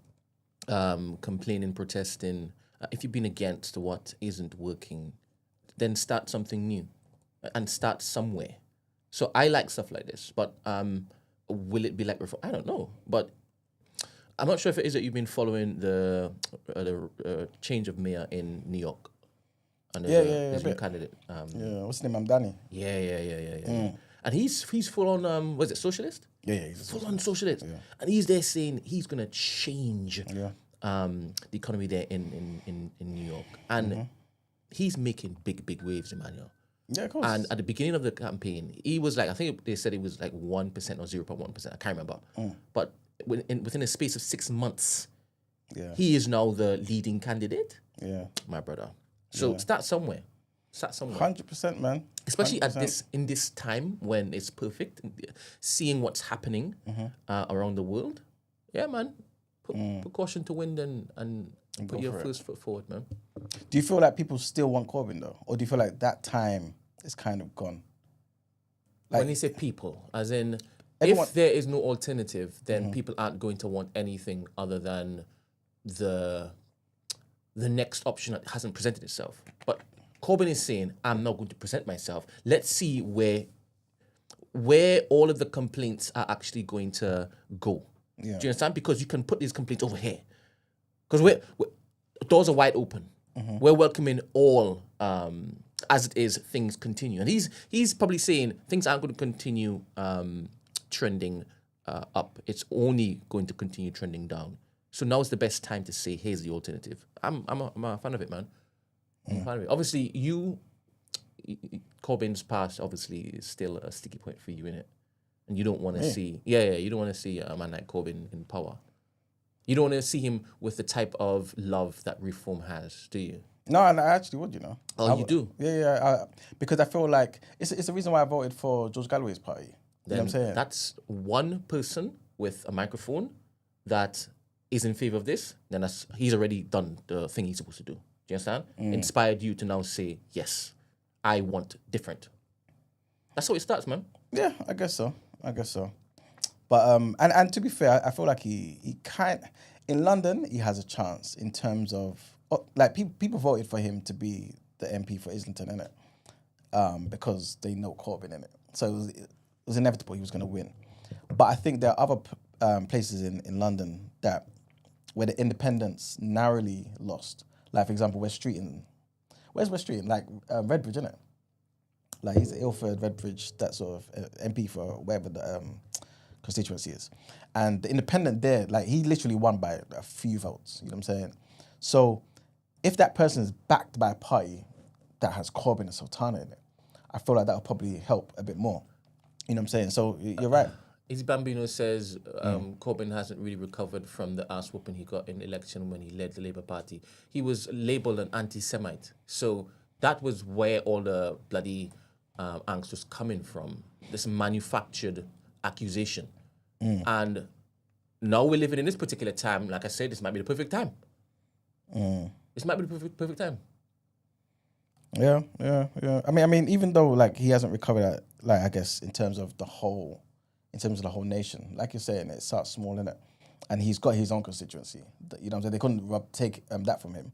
complaining, protesting, if you've been against what isn't working, then start something new and start somewhere. So I like stuff like this. But will it be like reform? I don't know. But I'm not sure if it is that you've been following the change of mayor in New York. Under his new candidate.
What's his name? Danny.
Yeah. And he's full on, was it socialist?
Yeah, he's
full on socialist. Yeah. And he's there saying he's going to change the economy there in New York. And he's making big waves, Emmanuel.
Yeah, of course.
And at the beginning of the campaign, he was like, I think they said it was like 1% or 0.1%. I can't remember. But within a space of 6 months, he is now the leading candidate. Yeah, my brother. So start somewhere.
100%, man.
Especially 100%. In this time when it's perfect, seeing what's happening around the world. Yeah, man. Put caution to wind and put your first foot forward, man.
Do you feel like people still want Corbyn though, or do you feel like that time is kind of gone?
Like, when you say people, as in, if there is no alternative, then people aren't going to want anything other than the next option that hasn't presented itself. But Corbyn is saying, I'm not going to present myself. Let's see where all of the complaints are actually going to go. Yeah. Do you understand? Because you can put these complaints over here. Because doors are wide open. We're welcoming all, as it is, things continue. And he's probably saying things aren't going to continue trending up. It's only going to continue trending down. So now is the best time to say, here's the alternative. I'm a fan of it, man. I'm a fan of it. Obviously, Corbyn's past obviously is still a sticky point for you, innit? And you don't want to see, you don't want to see a man like Corbyn in power. You don't want to see him with the type of love that reform has, do you?
No, and I actually would, you know.
Oh, you do?
Yeah. Because I feel like it's the reason why I voted for George Galloway's party. You know what I'm saying?
That's one person with a microphone that is in favor of this. Then he's already done the thing he's supposed to do. Do you understand? Inspired you to now say, yes, I want different. That's how it starts, man.
Yeah, I guess so. But and to be fair, I feel like he in London he has a chance in terms of like people voted for him to be the MP for Islington, innit? Because they know Corbyn, innit? So it was inevitable he was going to win. But I think there are other places in London where the independents narrowly lost. Like for example, Where's West Streeton? Like Redbridge, innit? Like he's Ilford, Redbridge, that sort of MP for wherever the constituency is. And the independent there, like he literally won by a few votes, you know what I'm saying? So if that person is backed by a party that has Corbyn and Sultana in it, I feel like that will probably help a bit more. You know what I'm saying? So you're right.
Izzy Bambino says Corbyn hasn't really recovered from the ass whooping he got in the election when he led the Labour Party. He was labelled an anti-Semite. So that was where all the bloody angst was coming from, this manufactured accusation. And now we're living in this particular time. Like I said, this might be the perfect time. This might be the perfect time.
Yeah. I mean, even though like he hasn't recovered, like I guess in terms of the whole nation, like you're saying, it starts small, innit? And he's got his own constituency. You know what I'm saying? They couldn't take that from him.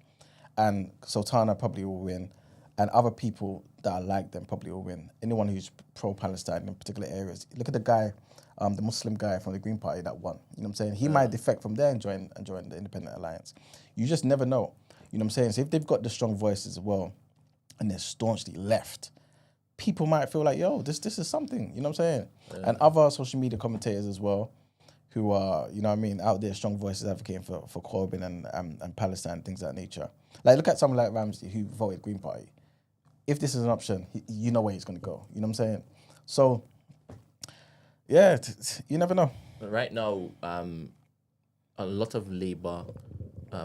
And Sultana probably will win, and other people that are like them probably will win. Anyone who's pro-Palestine in particular areas. Look at the guy, the Muslim guy from the Green Party that won. You know what I'm saying? He might defect from there and join the Independent Alliance. You just never know. You know what I'm saying? So if they've got the strong voices as well, and they're staunchly left, people might feel like, yo, this is something. You know what I'm saying? Yeah. And other social media commentators as well, who are, you know what I mean, out there, strong voices advocating for Corbyn and Palestine, things of that nature. Like, look at someone like Ramsey who voted Green Party. If this is an option, you know where he's going to go. You know what I'm saying? So, yeah, you never know.
Right now, a lot of Labour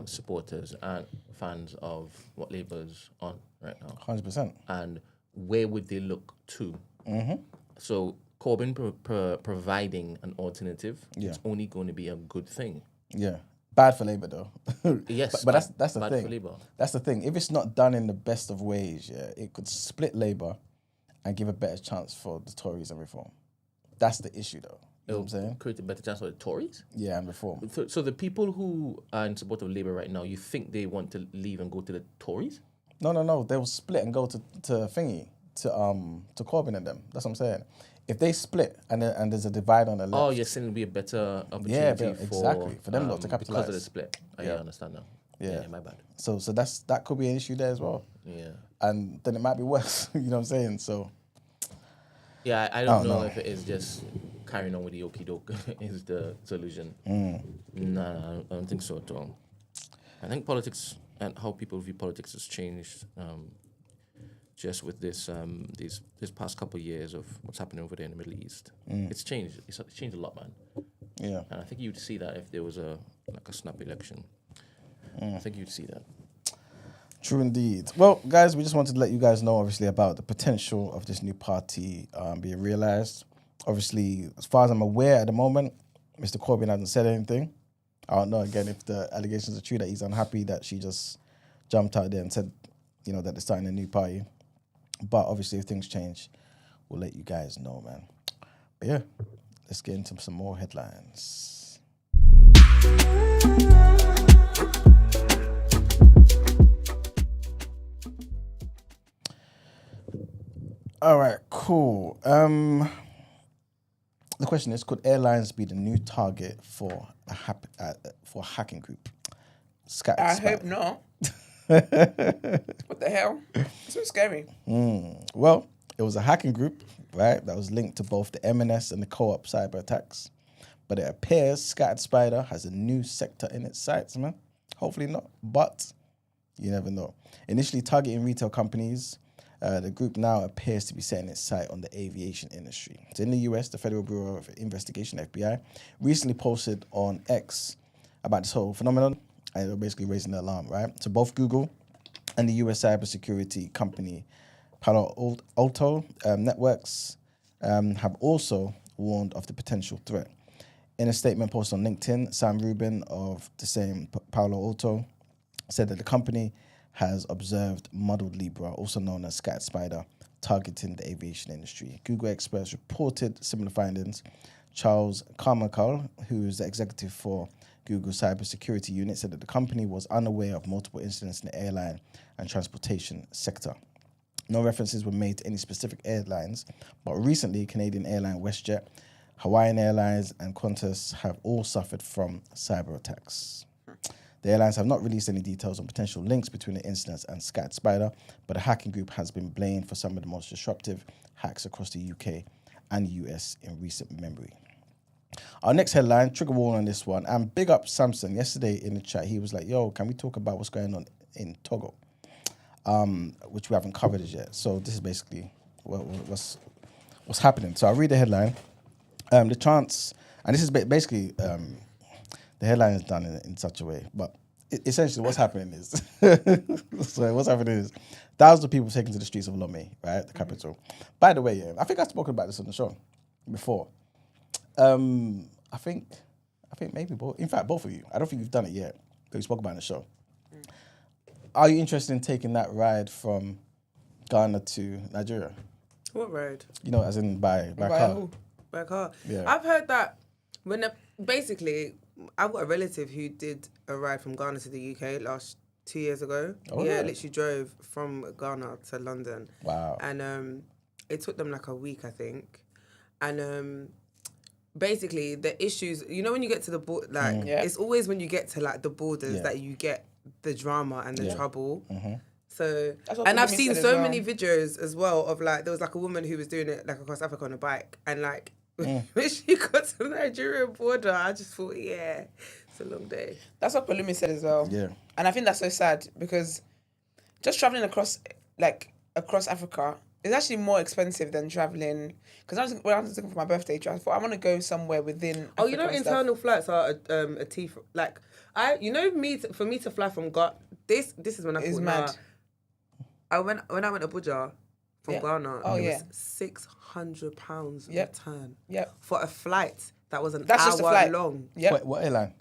supporters and fans of what Labour's on right now.
100%.
And where would they look to? So Corbyn providing an alternative, it's only going to be a good thing.
Yeah. Bad for Labour though.
Yes,
but that's the
bad
thing.
for Labour.
That's the thing. If it's not done in the best of ways, it could split Labour and give a better chance for the Tories and reform. That's the issue though. You know what I'm saying?
Create a better chance for the Tories?
Yeah, and reform.
So the people who are in support of Labour right now, you think they want to leave and go to the Tories?
No. They will split and go to Corbyn and them. That's what I'm saying. If they split and there's a divide on the left.
Oh, you're saying it'll be a better opportunity
for them not to capitalise.
Because of the split. I understand now. Yeah, my bad.
So that could be an issue there as well.
Yeah.
And then it might be worse. You know what I'm saying? So.
Yeah, I don't know if it is just carrying on with the okie doke is the solution. No, I don't think so at all. I think politics and how people view politics has changed just with this past couple of years of what's happening over there in the Middle East. It's changed. It's changed a lot, man.
Yeah.
And I think you'd see that if there was a snap election. I think you'd see that.
True indeed. Well, guys, we just wanted to let you guys know, obviously, about the potential of this new party being realised. Obviously, as far as I'm aware at the moment, Mr. Corbyn hasn't said anything. I don't know, again, if the allegations are true that he's unhappy that she just jumped out there and said, you know, that they're starting a new party. But obviously, if things change, we'll let you guys know, man. But yeah, let's get into some more headlines. All right, cool. The question is, could airlines be the new target for a hacking group?
I hope not. What the hell? It's so scary.
Well, it was a hacking group, right, that was linked to both the M&S and the Co-op cyber attacks. but it appears Scattered Spider has a new sector in its sights, man. Hopefully not, but you never know. Initially targeting retail companies, the group now appears to be setting its sight on the aviation industry. So in the US, the Federal Bureau of Investigation, FBI, recently posted on X about this whole phenomenon, and they're basically raising the alarm, right? So both Google and the US cybersecurity company Palo Alto Networks have also warned of the potential threat. In a statement posted on LinkedIn, Sam Rubin of the same Palo Alto said that the company has observed muddled Libra, also known as Scattered Spider, targeting the aviation industry. Google experts reported similar findings. Charles Carmichael, who is the executive for Google's cybersecurity unit, said that the company was unaware of multiple incidents in the airline and transportation sector. No references were made to any specific airlines, but recently Canadian airline WestJet, Hawaiian Airlines and Qantas have all suffered from cyber attacks. The airlines have not released any details on potential links between the incidents and Scattered Spider, but a hacking group has been blamed for some of the most disruptive hacks across the UK and US in recent memory. Our next headline, trigger warning on this one, and big up Samson. Yesterday in the chat, he was like, yo, can we talk about what's going on in Togo? Which we haven't covered as yet. So this is basically what's happening. So I'll read the headline. The chance, and this is basically, the headline is done in such a way, but essentially what's happening is, thousands of people taken to the streets of Lomé, right, the capital. By the way, I think I've spoken about this on the show before. I think maybe both. In fact, both of you. I don't think you've done it yet, because we spoke about it in the show. Are you interested in taking that ride from Ghana to Nigeria?
What ride?
You know, as in by car.
By car.
Yeah.
I've heard that basically, I've got a relative who did a ride from Ghana to the UK 2 years ago.
Oh,
yeah,
yeah.
literally drove from Ghana to London.
Wow.
And it took them like a week, I think. And basically, the issues, you know, when you get to the border, it's always when you get to like the borders that you get the drama and the trouble.
Mm-hmm.
So, and I've seen so many videos as well of like, there was like a woman who was doing it like across Africa on a bike, and like when she got to the Nigerian border, I just thought, yeah, it's a long day.
That's what Palumi said as well.
Yeah.
And I think that's so sad, because just traveling across Africa is actually more expensive than traveling. Because when I was looking for my birthday trip, I thought I want to go somewhere within.
Oh, you know, internal flights are a T. Like for me to fly from Ghana. This is when I thought,
mad.
When I went to Abuja from Ghana, it was £600 return.
Yep.
For a flight that was an
That's just a
hour
flight.
long.
Yep.
What airline?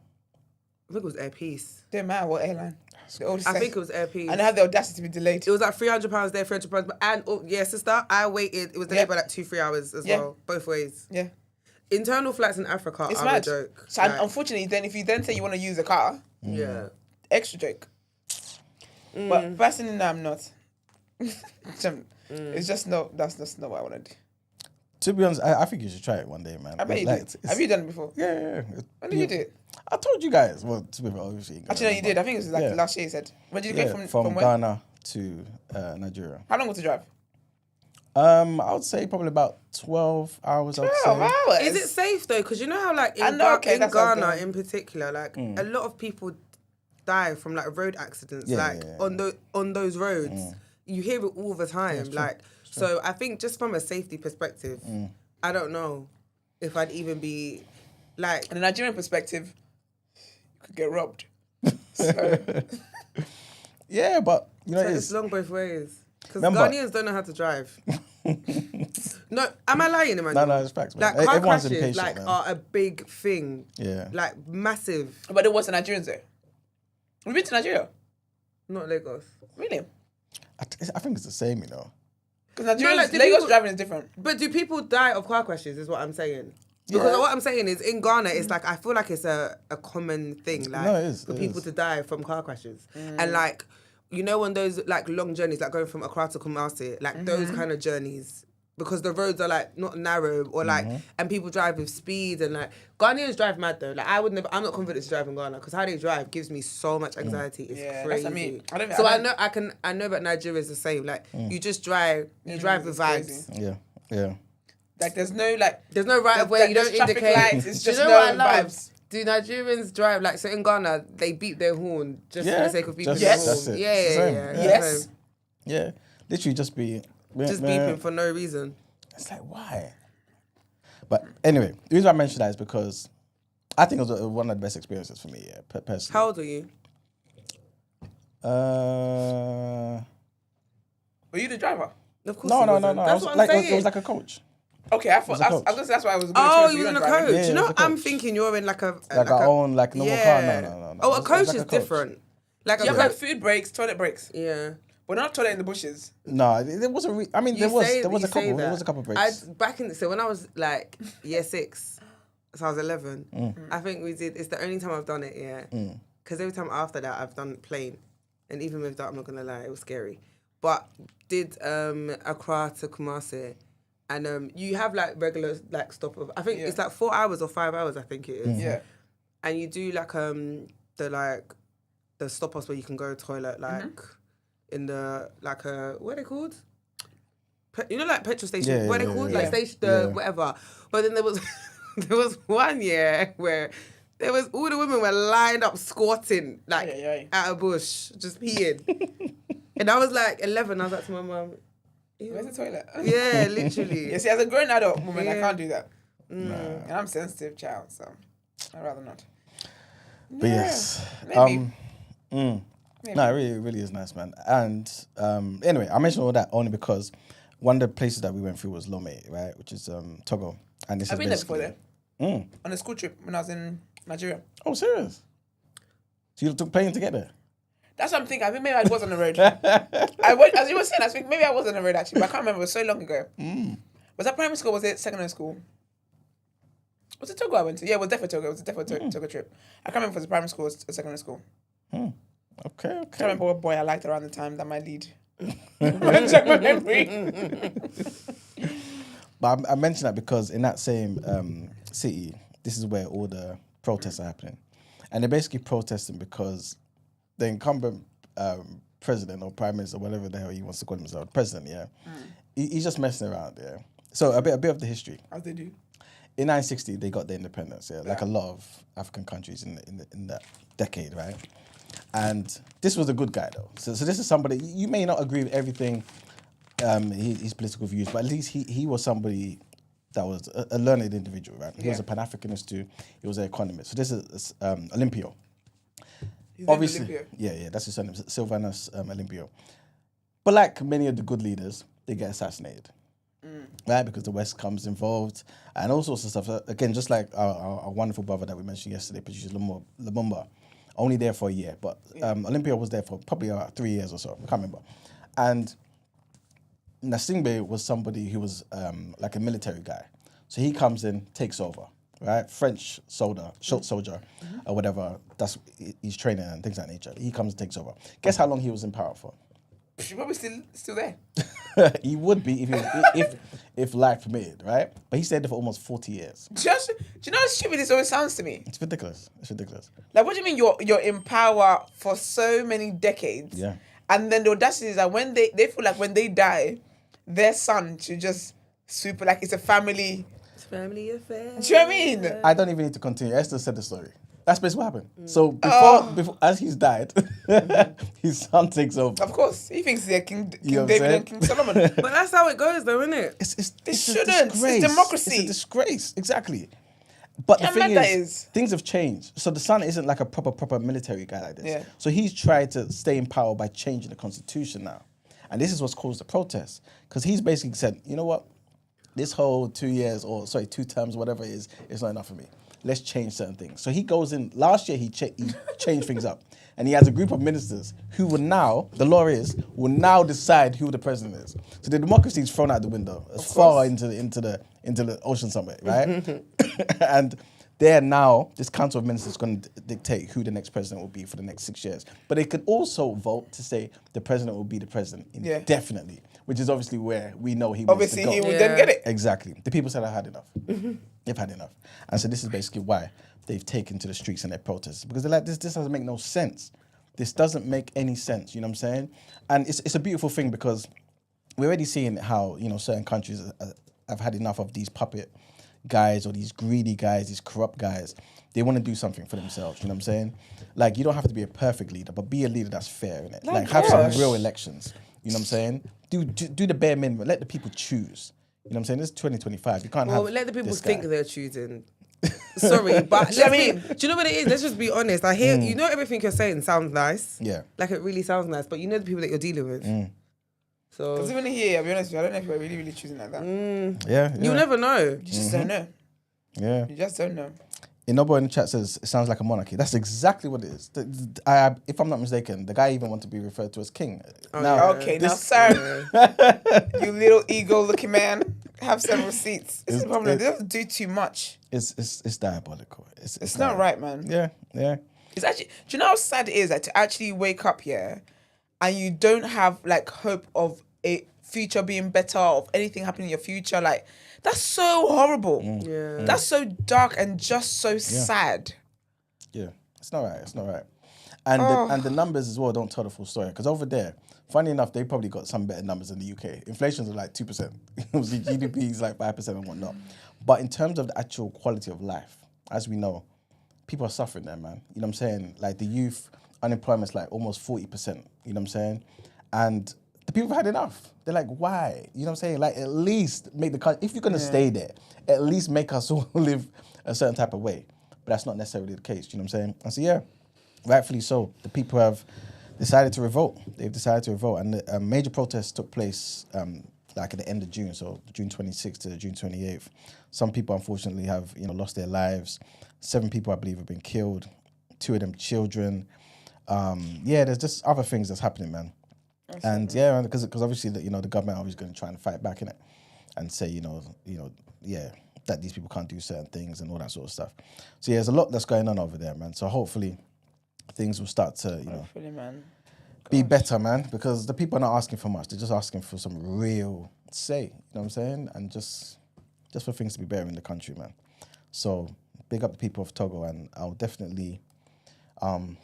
I think it was Air Peace.
Didn't matter what airline.
I think it was Air Peace.
And they had the audacity to be delayed.
It was like £300 there, £300. And sister, I waited. It was delayed by like 2-3 hours as well, both ways.
Yeah.
Internal flights in Africa
It's
are
mad.
a joke.
So unfortunately, then if you then say you want to use a car, extra joke. But personally, no, I'm not. It's just that's just not what I want to do.
To be honest, I think you should try it one day, man.
I bet you did. Have you done it before?
Yeah.
When did you do it?
I told you guys. Well, to be honest, obviously.
Actually, no, you did. I think it was like last year you said. When did you go from where?
Ghana to Nigeria.
How long was the drive?
I would say probably about 12 hours.
12 hours?
Is it safe though? Because you know how like in
that's
Ghana in particular, like a lot of people die from like road accidents, on those roads. You hear it all the time, So I think just from a safety perspective, I don't know if I'd even be like.
In a Nigerian perspective, you could get robbed. So.
Yeah, but you know
it's long both ways. Because
Remember-
Ghanaians don't know how to drive. No, am I lying, Emmanuel?
No, it's facts, man.
Like car
Everyone's
crashes,
impatient, man.
are a big thing.
Yeah.
Like massive.
But there was a Nigerians there. We've been to Nigeria.
Not Lagos.
Really?
I think it's the same, you know.
Because
No, like, do
Lagos
people-
driving is different.
But do people die of car crashes? Is what I'm saying. Because what I'm saying is, in Ghana, it's like I feel like it's a common thing, like
No, it is,
for
it
people
is.
to die from car crashes, and like you know, on those like long journeys, like going from Accra to Kumasi, like those kind of journeys, because the roads are like not narrow or like, and people drive with speed and like Ghanaians drive mad though. Like I would never, I'm not confident to drive in Ghana because how they drive gives me so much anxiety. It's
Yeah,
crazy.
that's what I mean.
I know that Nigeria is the same. Like you just drive, you drive with
it's
vibes.
crazy.
Yeah.
Like there's no
right of way. You don't
there's traffic
indicate.
lights. It's
Do you
just
know what I
no
love?
vibes.
Do Nigerians drive like so in Ghana? They beat their horn just for the sake of beeping
just-
their
Yes.
horn.
that's it.
Yeah,
It's the same.
yeah.
Yes.
Yeah, literally just be
Just beeping for no reason.
It's like why? But anyway, the reason I mentioned that is because I think it was one of the best experiences for me. Yeah, personally.
How old are you?
Were you the driver?
Of course.
No.
he wasn't.
I
That's
was
what
like
I'm
it
saying.
was like a coach.
Okay, I thought
a coach.
I was gonna say that's why I was.
Oh,
you
you was in a
Yeah,
coach. Do you
it
know
was
what
a
I'm
coach.
thinking? You're in like a
Like normal car. No.
Oh,
It
a
was
coach
like
is
a coach.
different. Like
You
a
have like
coach.
food breaks, toilet breaks,
Yeah.
but not toilet in the bushes.
No, there wasn't. I mean, there was a couple.
That.
There was a couple breaks.
So when I was like year 6, so I was 11. I think we did. It's the only time I've done it. Yeah. Because every time after that, I've done plane, and even with that, I'm not gonna lie, it was scary. But did Accra to Kumasi, and you have like regular like stop of. I think it's like 4 hours or 5 hours. I think it is.
Yeah.
And you do like the stoppers where you can go toilet like in the like what are they called? You know, like petrol station.
Yeah,
what are they
yeah,
called?
yeah.
Like station,
Yeah.
whatever. But then there was there was one year where there was all the women were lined up squatting like at a bush, just peeing. And I was like 11. I was like to my mum,
Where's the toilet?
yeah, literally.
Yeah, see, as a grown adult woman, I
Yeah.
can't do that. And I'm a sensitive child, so I'd rather not.
But yes.
Maybe.
No, it really is nice, man. And anyway, I mentioned all that only because one of the places that we went through was Lome, right, which is Togo. And this
I've
is
been there before
basically-
there. On a school trip when I was in Nigeria.
Oh, serious? So you took plane to get there?
That's what I'm thinking. I think maybe I was on the road. I went, as you were saying, I think maybe I was on the road actually, but I can't remember. It was so long ago. Was that primary school? Was it secondary school? Was it Togo I went to? Yeah, it was definitely Togo. It was definitely Togo trip. I can't remember if it was primary school or secondary school.
Okay.
I can't remember what boy I liked around the time that might lead. Check my memory.
But I mention that because in that same city, this is where all the protests are happening. And they're basically protesting because the incumbent president or prime minister, whatever the hell he wants to call himself, president, he's just messing around, yeah. So a bit of the history.
As they do.
In 1960, they got their independence, like a lot of African countries in that decade, right? And this was a good guy, though. So this is somebody, you may not agree with everything, his political views, but at least he was somebody that was a learned individual, right? He was a Pan-Africanist too. He was an economist. So this is Olympio.
His name is
Obviously,
Olympio.
yeah, that's his surname, Sylvanus Olympio. But like many of the good leaders, they get assassinated, right? Because the West comes involved and all sorts of stuff. Again, just like our wonderful brother that we mentioned yesterday, producer Lumumba, only there for a year, but Olympio was there for probably about 3 years or so. I can't remember. And Nasingbe was somebody who was like a military guy. So he comes in, takes over, right? French soldier, or whatever. That's he's training and things like that nature. He comes and takes over. Guess how long he was in power for?
She's probably still there.
He would be if life permitted, right? But he stayed there for almost 40 years.
Do you know how stupid this always sounds to me?
It's ridiculous.
Like, what do you mean you're in power for so many decades?
Yeah.
And then the audacity is that when they feel like when they die, their son should just super, like it's a family.
It's family affair.
Do you know what I mean?
I don't even need to continue. Esther said the story. That's basically what happened. So before as he's died, his son takes over.
Of course. He thinks they're King
You know what I'm
David
saying?
and King Solomon.
But that's how it goes, though, isn't it?
It's
shouldn't.
A
It's
disgrace.
democracy.
It's a disgrace. Exactly. But
Yeah,
the thing
mad that
is,
is.
things have changed. So the son isn't like a proper military guy like this.
Yeah.
So he's tried to stay in power by changing the constitution now. And this is what's caused the protest. Because he's basically said, you know what? This whole 2 years, 2 terms, whatever it is not enough for me. Let's change certain things. So he goes in, last year he changed things up. And he has a group of ministers who will now, the law is, will now decide who the president is. So the democracy is thrown out the window as far into the ocean somewhere, right? And they're now, this council of ministers is going to dictate who the next president will be for the next 6 years. But they could also vote to say the president will be the president indefinitely, which is obviously where we know he wants to go.
Obviously, he will then get it.
Exactly. The people said, I've had enough. They've had enough. And so this is basically why they've taken to the streets and their protests. Because they're like, this doesn't make no sense. This doesn't make any sense, you know what I'm saying? And it's a beautiful thing because we're already seeing how, certain countries have had enough of these puppet guys or these greedy guys, these corrupt guys. They want to do something for themselves. You know what I'm saying? Like, you don't have to be a perfect leader, but be a leader that's fair, innit? Like, have some real elections. You know what I'm saying? Do the bare minimum. Let the people choose. You know what I'm saying? This is 2025. You can't have.
Let the people
this
think
guy.
they're choosing. Sorry, but do you know what it is? Let's just be honest. I hear you know everything you're saying sounds nice.
Yeah.
Like it really sounds nice, but you know the people that you're dealing with. So
Because even here, I'll be honest with you, I don't know if you're really, really choosing like that.
Yeah.
you never know.
You just don't know.
Yeah.
You just don't know.
Inobo in the chat says it sounds like a monarchy. That's exactly what it is. If I'm not mistaken, the guy even wanted to be referred to as king.
Okay, now, sir, you little ego-looking man, have some receipts. This is the problem. They don't do too much.
It's diabolical.
It's not right, man.
Yeah.
It's actually. Do you know how sad it is that to actually wake up here, and you don't have like hope of a future being better, of anything happening in your future, like. That's so horrible.
Yeah.
That's so dark and just so sad.
Yeah, it's not right. And the numbers as well don't tell the full story. Because over there, funny enough, they probably got some better numbers in the UK. Inflation's like 2%. Obviously, GDP is like 5% and whatnot. But in terms of the actual quality of life, as we know, people are suffering there, man. You know what I'm saying? Like the youth unemployment's like almost 40%. You know what I'm saying? And the people have had enough. They're like, why? You know what I'm saying? Like, at least make the country, if you're going to stay there, at least make us all live a certain type of way. But that's not necessarily the case. You know what I'm saying? And so, yeah, rightfully so. The people have decided to revolt. They've decided to revolt. And a major protest took place like at the end of June, so June 26th to June 28th. Some people, unfortunately, have lost their lives. 7 people, I believe, have been killed. 2 of them children. There's just other things that's happening, man. And because obviously the government are always going to try and fight back in it, and say that these people can't do certain things and all that sort of stuff. So there's a lot that's going on over there, man. So hopefully things will start to
Hopefully, man.
be better, man. Because the people are not asking for much; they're just asking for some real say. You know what I'm saying? And just for things to be better in the country, man. So big up the people of Togo, and I'll definitely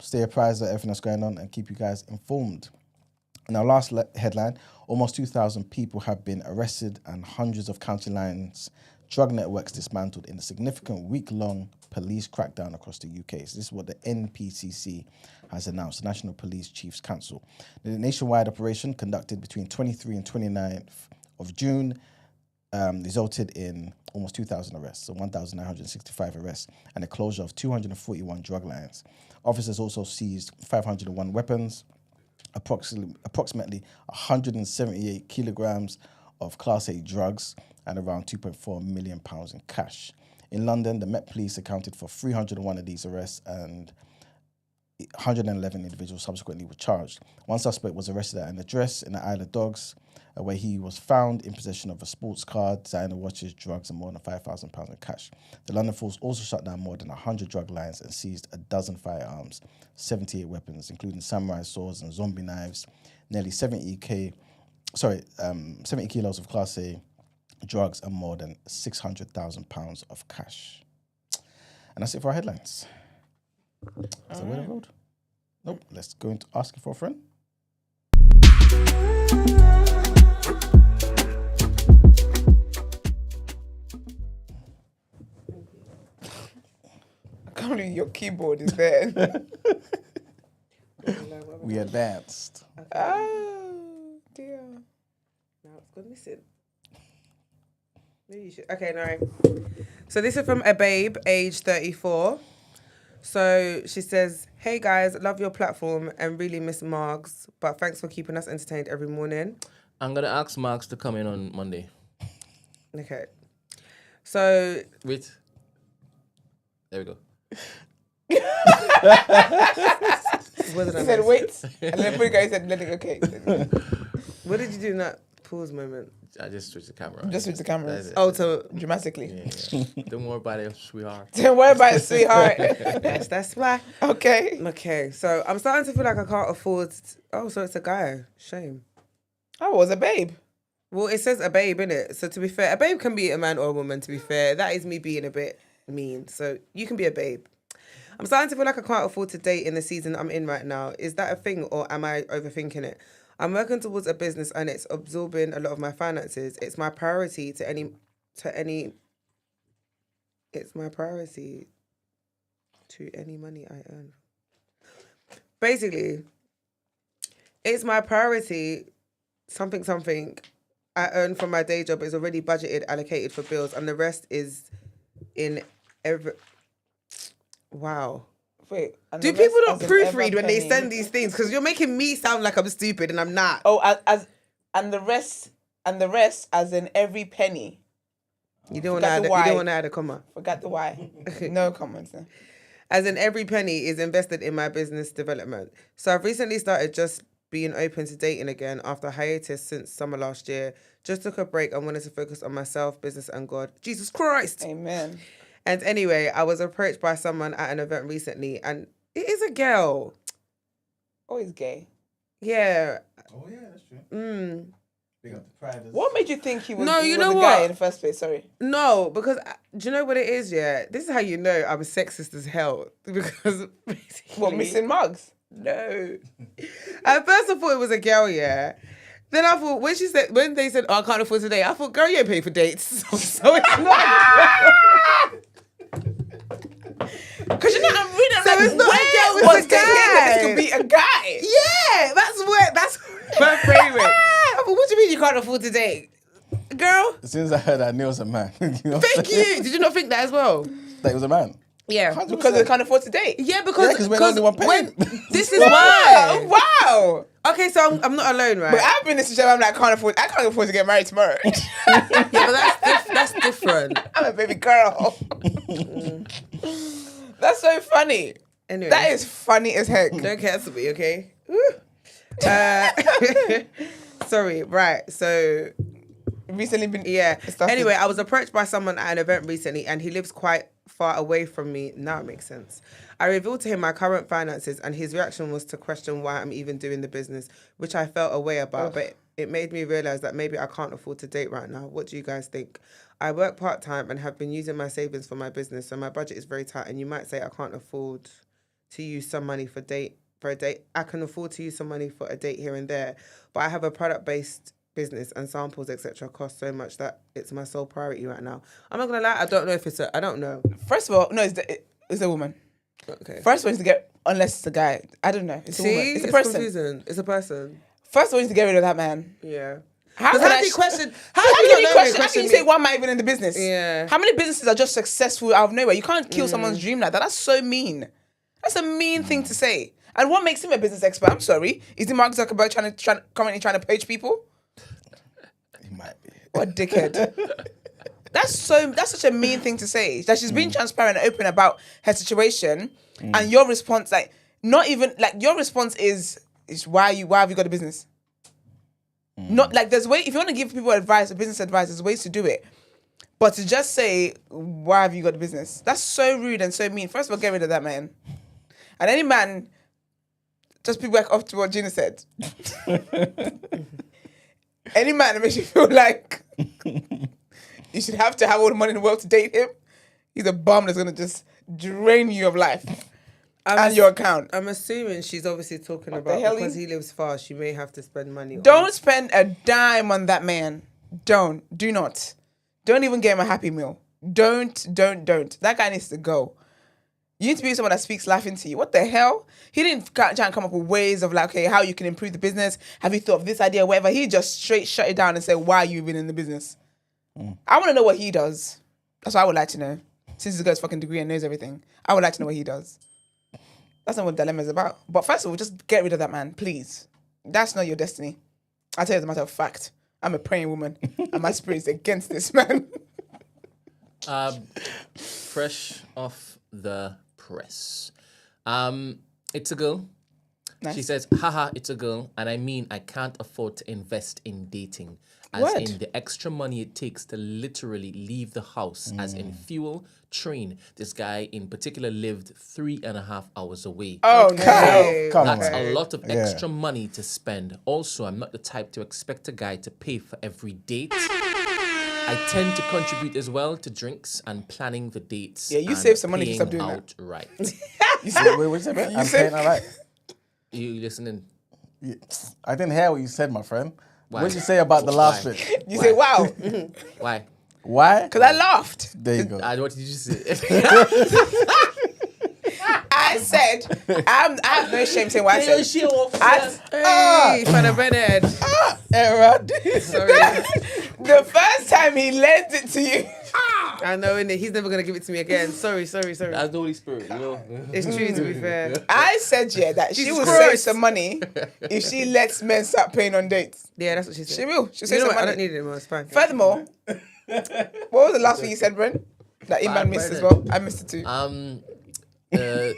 stay apprised of everything that's going on and keep you guys informed. Now, last headline, almost 2,000 people have been arrested and hundreds of county lines drug networks dismantled in a significant week-long police crackdown across the UK. So this is what the NPCC has announced, the National Police Chiefs Council. The nationwide operation conducted between 23 and 29th of June resulted in almost 2,000 arrests, so 1,965 arrests, and the closure of 241 drug lines. Officers also seized 501 weapons, approximately 178 kilograms of Class A drugs, and around £2.4 million in cash. In London, the Met Police accounted for 301 of these arrests, and 111 individuals subsequently were charged. One suspect was arrested at an address in the Isle of Dogs, where he was found in possession of a sports car, designer watches, drugs, and more than £5,000 in cash. The London force also shut down more than 100 drug lines and seized a dozen firearms, 78 weapons, including samurai swords and zombie knives, nearly 70 kilos of Class A drugs, and more than £600,000 of cash. And that's it for our headlines. Is that where the road? Nope. Let's go into asking for a friend.
I can't believe your keyboard is there.
We advanced.
Oh, dear.
Now it's gone missing. Maybe you should. Okay, no. So this is from a babe, age 34. So she says, "Hey guys, love your platform and really miss Margs, but thanks for keeping us entertained every morning."
I'm gonna ask Marks to come in on Monday.
Okay. So
Wait. There we go.
what did I
He said,
miss?
wait. And then before you guys said, let it okay.
What did you do in that pause moment?
I just switched the camera.
Just switch the cameras.
That's it.
Oh, so
Dramatically.
Yeah. Don't worry about it, sweetheart.
Don't worry about it, sweetheart.
yes, that's why.
Okay.
Okay, so I'm starting to feel like I can't afford. Oh, so it's a guy. Shame.
Oh, it was a babe.
Well, it says a babe, innit? So to be fair, a babe can be a man or a woman, to be fair. That is me being a bit mean. So you can be a babe. I'm starting to feel like I can't afford to date in the season I'm in right now. Is that a thing or am I overthinking it? I'm working towards a business and it's absorbing a lot of my finances. It's my priority to to any. It's my priority to any money I earn. Basically, it's my priority. Something I earn from my day job is already budgeted, allocated for bills, and the rest is in every. Wow.
Wait. And
Do
the
people
rest
not
as in every
proofread when they
penny?
send these things? Because you're making me sound like I'm stupid and I'm not.
Oh, and the rest as in every penny.
You don't want to add. You don't want to add a comma.
Forgot the why. No comments. No.
As in every penny is invested in my business development. So I've recently started just being open to dating again after hiatus since summer last year. Just took a break and wanted to focus on myself, business, and God. Jesus Christ.
Amen.
And anyway, I was approached by someone at an event recently, and it is a girl.
Always gay.
Yeah.
Oh yeah, that's true. Big up the pride.
What made you think he was,
No,
he
you
was
know
a guy
what?
in the first place? Sorry.
No, because do you know what it is? Yeah, this is how you know I'm sexist as hell. Because basically,
What, missing mugs?
No. At first, I thought it was a girl. Yeah. Then I thought when they said, "Oh, I can't afford today," I thought, "Girl, you ain't pay for dates, so it's not."
Because you know I'm reading.
So
like,
it's not a
where
girl, it's
was
a
the hint that
guy.
this could be a guy?
Yeah, that's my favorite. I thought, what do you mean you can't afford to date, girl?
As soon as I heard that, I knew it was a man. You know what I'm
Thank
saying?
you. Did you not think that as well?
That it was a man.
Yeah.
100%.
Because they can't afford to date.
Yeah, because
'cause we're the only one paying.
This is why.
Wow.
Okay, so I'm not alone, right?
But I've been in this situation. I'm like, I can't afford to get married tomorrow.
Yeah, but that's different.
I'm a baby girl. That's so funny.
Anyway,
That is funny as heck.
don't cancel me, okay? Sorry, right. So
Recently been started.
Anyway, I was approached by someone at an event recently, and he lives quite far away from me. Now it makes sense. I revealed to him my current finances, and his reaction was to question why I'm even doing the business, which I felt a way about. But it made me realize that maybe I can't afford to date right now. What do you guys think? I work part-time and have been using my savings for my business, so my budget is very tight. And you might say I can't afford to use some money for a date. I can afford to use some money for a date here and there, but I have a product-based business and samples, etc. cost so much that it's my sole priority right now. I'm not gonna lie, I don't know if it's I don't know.
First of all, no, it's a woman.
Okay.
First one is to get, unless it's a guy. I don't know. It's a woman. It's a person.
Confusing. It's a person.
First one is to get rid of that man.
Yeah.
How
Because
can
how
I
do you question?
How
do
can
you
you
not
question?
know
How can you say one man even in the business?
Yeah.
How many businesses are just successful out of nowhere? You can't kill someone's dream like that. That's so mean. That's a mean thing to say. And what makes him a business expert? I'm sorry. Is he Mark Zuckerberg currently trying to poach people?
He might be.
What a dickhead. That's such a mean thing to say. That she's being transparent and open about her situation, and your response, like, not even like your response is why have you got a business? Not like there's way if you want to give people advice or business advice, there's ways to do it. But to just say, why have you got a business? That's so rude and so mean. First of all, get rid of that man. And any man, just be back off to what Gina said. Any man that makes you feel like you should have to have all the money in the world to date him, he's a bum that's going to just drain you of life and your account.
I'm assuming she's obviously talking
the
about
hell
because he lives far, she may have to spend money on
Don't spend a dime on that man. Do not. Don't even get him a Happy Meal. Don't. That guy needs to go. You need to be someone that speaks life into you. What the hell? He didn't try and come up with ways of like, okay, how you can improve the business. Have you thought of this idea, whatever? He just straight shut it down and said, why are you even in the business? I want to know what he does. That's what I would like to know. Since he's got his fucking degree and knows everything, I would like to know what he does. That's not what Dilemma is about. But first of all, just get rid of that man, please. That's not your destiny. I tell you as a matter of fact, I'm a praying woman and my spirit is against this man.
Fresh off the press. It's a girl.
Nice.
She says, haha, it's a girl. And I mean, I can't afford to invest in dating. As
What?
in the extra money it takes to literally leave the house, as in fuel, train. This guy in particular lived 3.5 hours away.
Oh,
Okay.
no.
Come
That's
on.
a lot of extra money to spend. Also, I'm not the type to expect a guy to pay for every date. I tend to contribute as well to drinks and planning the dates.
Yeah, you
and
save some money if you stop
paying
doing
out right.
Wait, what you say, man? I'm saying all right.
You listening?
Yeah. I didn't hear what you said, my friend.
Why?
What did you say about the last
Why?
bit?
You say, wow.
Why?
Why?
Because I laughed.
There you go.
What did you say?
I said, I have no shame saying what I said.
Hey, Father Bernard. Sorry.
The first time he lent it to you.
I know, innit? He's never going to give it to me again. Sorry.
That's the Holy Spirit, you know.
It's true, to be fair.
I said, that she will save some money if she lets men start paying on dates.
Yeah, that's what she said.
She will. She'll
You
save
know
some
what? I
money.
don't need it anymore. It's fine.
Furthermore, what was the last thing you said, Brent? That Iman missed as well. I missed it too.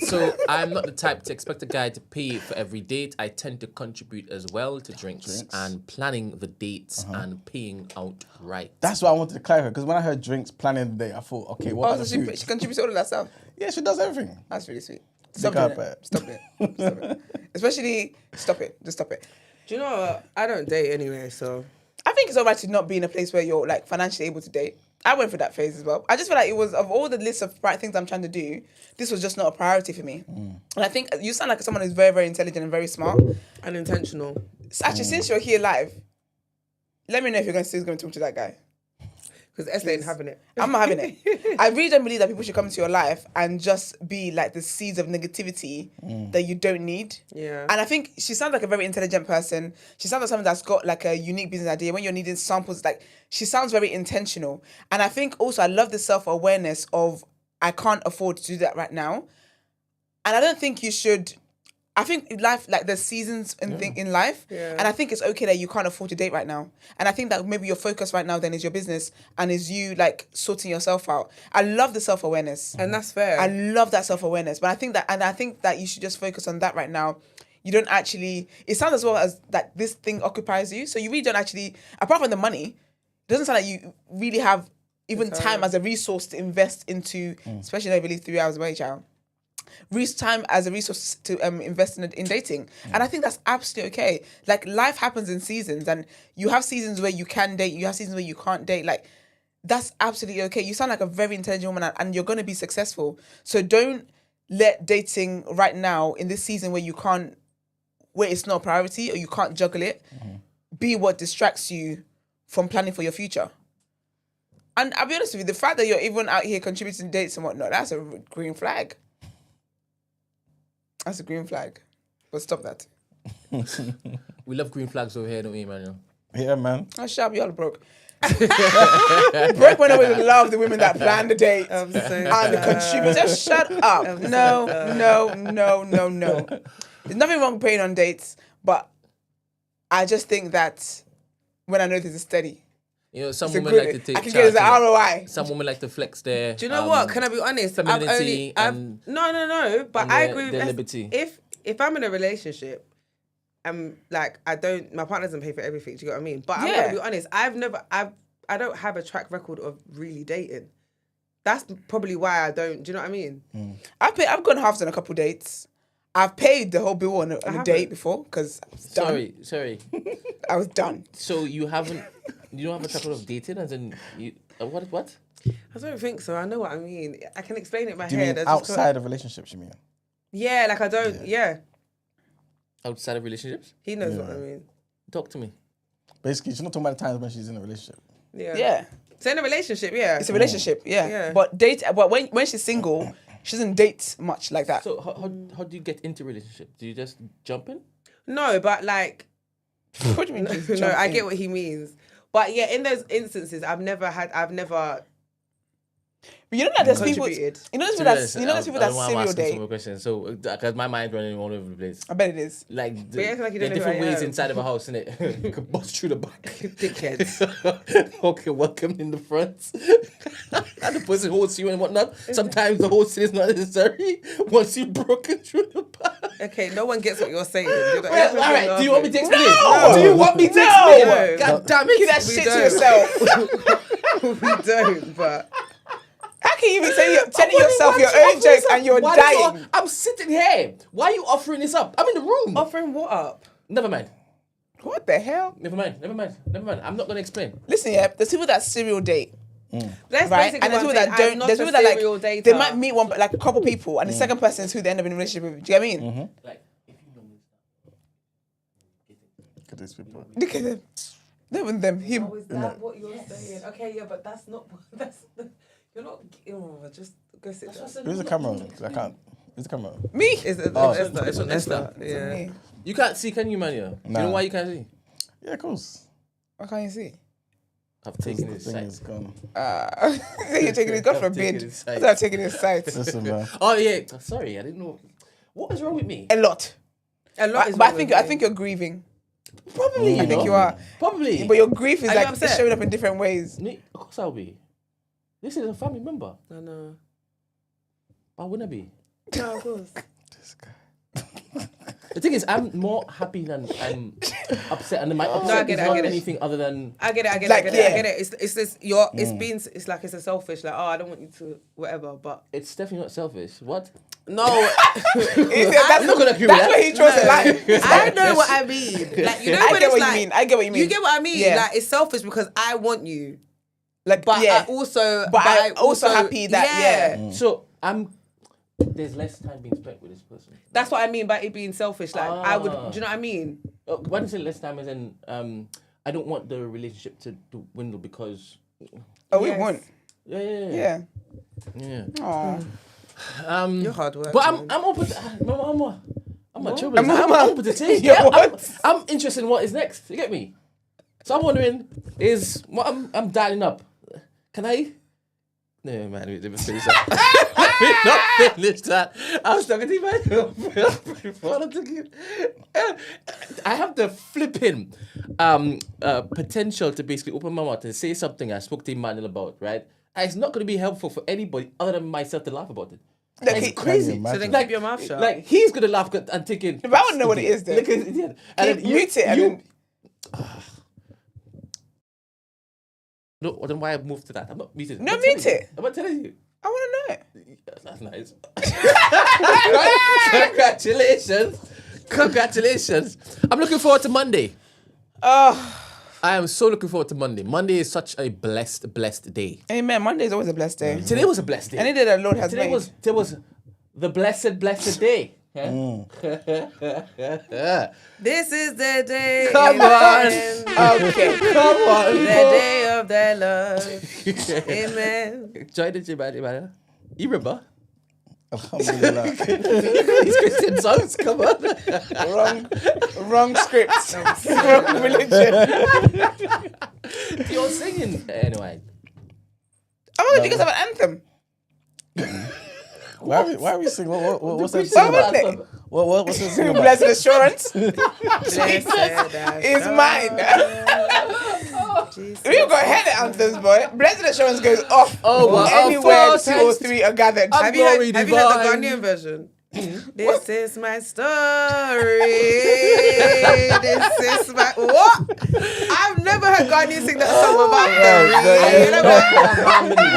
So I'm not the type to expect a guy to pay for every date. I tend to contribute as well to drinks. And planning the dates and paying out right.
That's what I wanted to clarify, because when I heard drinks, planning the day, I thought, okay, what about
So
the food?
she contributes all of that stuff.
Yeah, she does everything.
That's really sweet.
Stop
Stop
it.
it. Stop it. Especially, stop it. Just stop it.
Do you know what? I don't date anyway, so...
I think it's alright to not be in a place where you're like financially able to date. I went through that phase as well. I just feel like it was, of all the list of things I'm trying to do, this was just not a priority for me. And I think you sound like someone who's very, very intelligent and very smart.
And intentional.
Actually, since you're here live, let me know if you're still going to talk to that guy.
Because Esther ain't having it.
I'm not having it. I really don't believe that people should come into your life and just be like the seeds of negativity that you don't need.
Yeah.
And I think she sounds like a very intelligent person. She sounds like someone that's got like a unique business idea. When you're needing samples, like she sounds very intentional. And I think also I love the self-awareness of I can't afford to do that right now. And I don't think you should... I think in life, like there's seasons in life, and I think it's okay that you can't afford to date right now. And I think that maybe your focus right now then is your business and is you like sorting yourself out. I love the self-awareness,
And that's fair.
I love that self-awareness, but I think that you should just focus on that right now. You don't actually. It sounds as well as that this thing occupies you, so you really don't actually. Apart from the money, it doesn't sound like you really have even time as a resource to invest into, especially if you leave 3 hours away, child. Time as a resource to invest in dating. And I think that's absolutely okay. Like, life happens in seasons, and you have seasons where you can date, you have seasons where you can't date. Like, that's absolutely okay. You sound like a very intelligent woman, and you're going to be successful. So don't let dating right now in this season where it's not a priority or you can't juggle it, be what distracts you from planning for your future. And I'll be honest with you, the fact that you're even out here contributing dates and whatnot, that's a green flag. That's a green flag. But stop that.
We love green flags over here, don't we, Emmanuel?
Yeah, man.
Oh, shut up, y'all are broke. Broke women always love the women that plan the date and the contributors. Shut up. No. There's nothing wrong with paying on dates, but I just think that when I know this is steady.
You know, some
It's a
women
good-
like to take
I can get it as
charge,
an ROI.
Some women like to flex their...
Do you know what? Can I be honest?
femininity and-
No. But
and
I
their-
agree with
their
Esther.
liberty.
If I'm in a relationship, like my partner doesn't pay for everything. Do you get what I mean? But I'm
Yeah.
gonna be honest. I don't have a track record of really dating. That's probably why I don't. Do you know what I mean?
I've gone halves on a couple dates. I've paid the whole bill on a date before because I was done.
Sorry.
I was done.
So you don't have a track record of dating, as in what?
I don't think so. I know what I mean. I can explain it in my
Do you
head.
mean
I just
outside of relationships, you mean?
Yeah, like I don't. Yeah,
Outside of relationships?
he knows what I mean.
Talk to me.
Basically, she's not talking about the times when she's in a relationship.
Yeah. So in a relationship, yeah.
It's a relationship, yeah.
Yeah.
But when she's single, she doesn't date much like that.
So how do you get into relationship? Do you just jump in?
No, but like,
What do you mean?
no, I get what he means. But yeah, in those instances, I've never.
But you know that there's people.
Contributed.
You know there's
To
people
be
that
honest,
serial
I don't wanna ask
date.
some more questions. So because my mind's running all over the place.
I bet it is.
Like,
you act like you
there
don't
are
know
different
who I
ways
am.
inside of a house, innit? You could bust through the back.
Dickheads.
Okay, welcome in the front. And the person holds you and whatnot. Sometimes the hosting is not necessary once you've broken through the back.
Okay, no one gets what you're saying.
All right, do you want me to explain?
No!
Do you want me to
No!
explain?
No!
God damn
Keep
it.
that
We
shit
don't.
to yourself.
We don't, but
How can you be telling
What
yourself
do
your
you want
own
to offer
jokes
this
and
up?
you're
Why do you
dying?
want- I'm sitting here. Why are you offering this up? I'm in the room.
offering what up?
Never mind.
What the hell?
Never mind. I'm not going to explain.
Listen, yeah, there's people that serial date,
That's
right?
basically
And there's
what
people
I'm
that
saying.
don't.
I'm not
There's
a
people that
serial
like
dater.
they might meet like a couple people, and the second person is who they end up in a relationship with. Do you get what I mean?
Like, if you know me,
Look at these people.
Look at them. Not even them, him.
Oh, is that what you're saying? Okay, yeah, but that's not. You're not. Oh, just go sit down.
Who's the camera? I can't. Who's the camera?
Me?
It's
on Esther.
Yeah.
Me.
You can't see, can you, man? Yeah.
Nah.
You know why you can't see?
Yeah, of course.
Why can't you see?
I've taken
The
his
thing
sight.
is gone.
You're taking his God
I'm taking
forbid.
his sight.
I'm taking his sight.
Listen, man.
Oh yeah. Sorry, I didn't know. What is wrong with me?
A lot.
A lot
But I think you're grieving.
Probably.
I think you are.
Probably.
But your grief is
Are you
like
upset?
it's showing up in different ways.
Of course I'll be. This is a family member.
I know.
Why wouldn't I be?
No, of course.
This guy.
The thing is, I'm more happy than I'm upset, and my
I
upset
get
is
it, I
not
get it.
anything other than
I get it.
Like,
I
yeah.
get it. It's this. It's like it's a selfish. Like, oh, I don't want you to whatever. But
it's definitely not selfish. What?
no,
I'm
not gonna agree with
That's
that.
where he draws the line.
I know what I mean. Like, you know,
I
when
get
it's
what
like,
you mean. I get what you mean.
You get what I mean?
Yeah.
Like, it's selfish because I want you,
Like,
but
yeah.
I'm
also happy that, yeah.
So there's less time being spent with this person.
That's what I mean by it being selfish. Like, I would. Do you know what I mean?
When I say less time, as in, I don't want the relationship to dwindle because.
Oh, we
Yes.
won't.
Yeah.
Aw.
You're hard work.
But
man.
I'm open. I'm a trouble.
I'm
I'm
a-
open to change.
You're
Yeah,
what?
I'm interested in what is next. You get me? So I'm wondering, is what I'm dialing up? Can I? No, man, we didn't finish that. We not finished that. I was talking to you, man. Before I'm thinking, I have the flipping potential to basically open my mouth and say something I spoke to Emmanuel about, right? And it's not going to be helpful for anybody other than myself to laugh about it.
Like,
It's
he-
crazy.
Can you
So then
imagine?
keep your mouth shut.
Like he's gonna laugh and thinking.
But I want to know what it is, then.
Look at it. And then
Mute it and then...
No, then why I moved to that? I'm not muted.
No,
I'm not telling
mute
you.
it.
I'm not telling you.
I want to know it.
That's nice. Congratulations. I'm looking forward to Monday.
Oh,
I am so looking forward to Monday. Monday is such a blessed day.
amen. Monday is always a blessed day.
Today was a blessed day.
Any day that the Lord has
Today
made.
was the blessed day. Yeah?
This is the day.
Come on.
Okay.
Come on.
The day of their love. Amen.
Join the gym, man. You remember?
Alhamdulillah.
These Christian songs, come on.
Wrong script. Wrong religion.
You're singing. Anyway.
I'm going to think of an anthem.
Why are we singing? What's that
Christian
song
Why
about?
wouldn't it?
What's that song about?
Blessed assurance
Blessed
is mine. We've got head anthems, boy. Blessed assurance goes off anywhere 2 or 3 are gathered.
Have you heard the
divine.
Ghanaian version? This is my story. This is my what? I've never heard Ghanaians sing that song about them.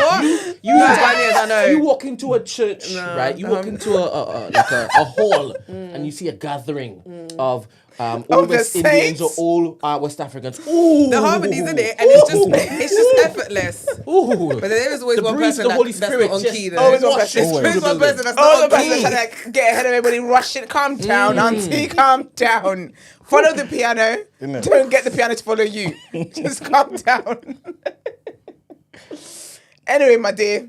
What?
You,
Ghanaians, I know.
you walk into a church, right? You walk into a hall, and you see a gathering of all
the
West Indians or
saints.
all West Africans. Ooh,
The harmonies in it, and it's just effortless.
Ooh.
But there is always
The
one
breeze
person
of the Holy
that's
Spirit
not on
just
key though.
always one
There's
person.
always one person that's
All the
not on
person
key.
trying to like get ahead of everybody, rush it, calm down, auntie, calm down. Follow the piano.
Isn't it?
Don't get the piano to follow you. Just calm down. Anyway, my dear,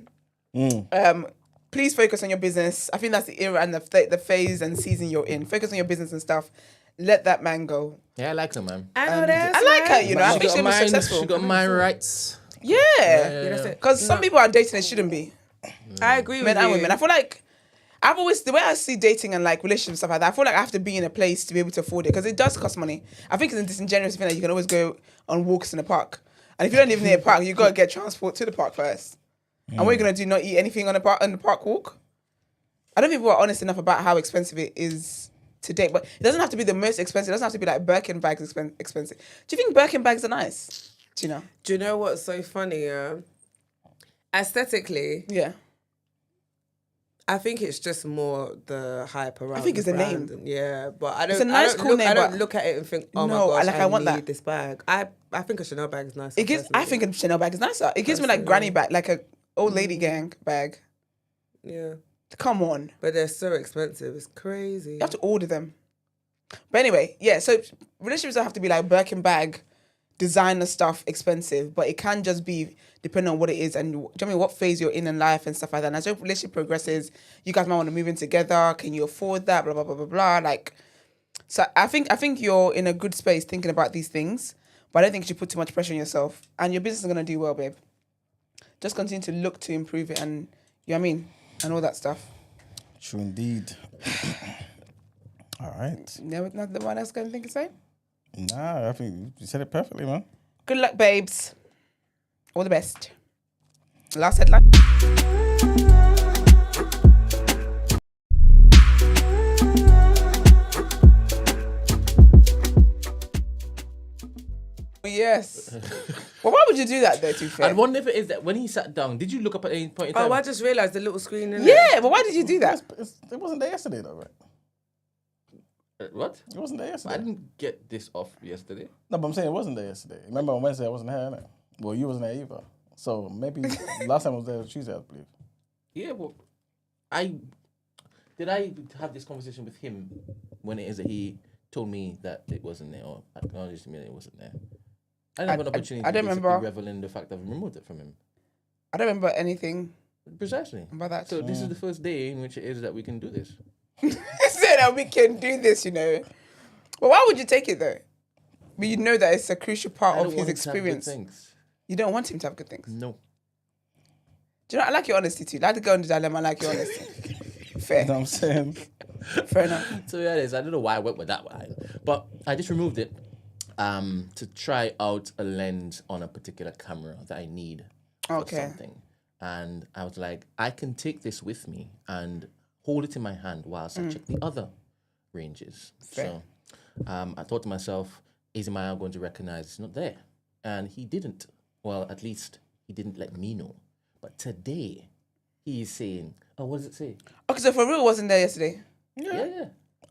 please focus on your business. I think that's the era and the phase and season you're in. Focus on your business and stuff. Let that man go.
Yeah, I like her, man.
I know that's
I like her,
right.
you know. I think
got
she was
mind,
successful.
She got mind rights.
Yeah.
That's it.
Because some people are dating and shouldn't be.
I agree with
Men
you.
and women. I feel like the way I see dating and like relationships and stuff like that, I feel like I have to be in a place to be able to afford it because it does cost money. I think it's a disingenuous thing that you can always go on walks in the park. And if you don't live near a park, you've got to get transport to the park first. And what are you going to do, not eat anything on the park walk? I don't think people are honest enough about how expensive it is to date. But it doesn't have to be the most expensive. It doesn't have to be like Birkin bags expensive. Do you think Birkin bags are nice? Do you know?
Do you know what's so funny? Aesthetically,
Yeah.
I think it's just more the hype around.
I think it's
the
the
brand.
name.
Yeah, but I don't.
It's a nice,
I don't
cool
look,
name,
I don't
but-
look at it and think, oh
No,
my gosh,
like, I
I
want
need
that.
this bag. I think a Chanel bag is nice.
It gives. I think a Chanel bag is nicer. It gives me like granny bag, like a old lady gang bag.
Yeah,
Come on.
but they're so expensive. It's crazy.
You have to order them. But anyway, yeah, so relationships don't have to be like Birkin bag designer stuff expensive, but it can just be depending on what it is and do you know what I mean, what phase you're in life and stuff like that. And as your relationship progresses, you guys might want to move in together. Can you afford that? Blah blah blah blah blah. Like, so I think you're in a good space thinking about these things, but I don't think you should put too much pressure on yourself. And your business is gonna do well, babe. Just continue to look to improve it, and you know what I mean, and all that stuff.
True indeed. All right.
Nothing one else got anything to say?
Nah, I think you said it perfectly, man.
Good luck, babes. All the best. Last headline. Yes. Well, why would you do that though, to be fair?
I wonder if it is that when he sat down, did you look up at any point in time?
Oh, I just realised the little screen in
Yeah, but why did you do that?
It wasn't there yesterday, though, right?
What?
It wasn't there yesterday.
I didn't get this off yesterday.
No, but I'm saying it wasn't there yesterday. Remember on Wednesday I wasn't here, innit? Well, you wasn't there either. So maybe last time I was there was Tuesday, I believe.
Yeah, well, did I have this conversation with him when it is that he told me that it wasn't there or acknowledged to me that it wasn't there? I didn't have an opportunity
I don't
to basically
remember.
revel in the fact that I've removed it from him.
I don't remember anything
Precisely.
about that.
So this is the first day in which it is that we can do this.
Say that we can do this, you know. But why would you take it though? But you know that it's a crucial part
I
of
don't
his
want him to have good
experience.
things.
You don't want him to have good things.
No.
Do you know? I like your honesty too. Like the girl in the dilemma. I like your honesty. Fair.
You know what I'm saying?
Fair enough.
So yeah, it is. I don't know why I went with that one, but I just removed it to try out a lens on a particular camera that I need for
Okay.
something. And I was like, I can take this with me and hold it in my hand whilst I check the other ranges.
Fair.
So I thought to myself, is Maya going to recognize it's not there? And he didn't. Well, at least he didn't let me know. But today, he is saying, oh, what does it say?
Okay, so for real, wasn't there yesterday?
Yeah.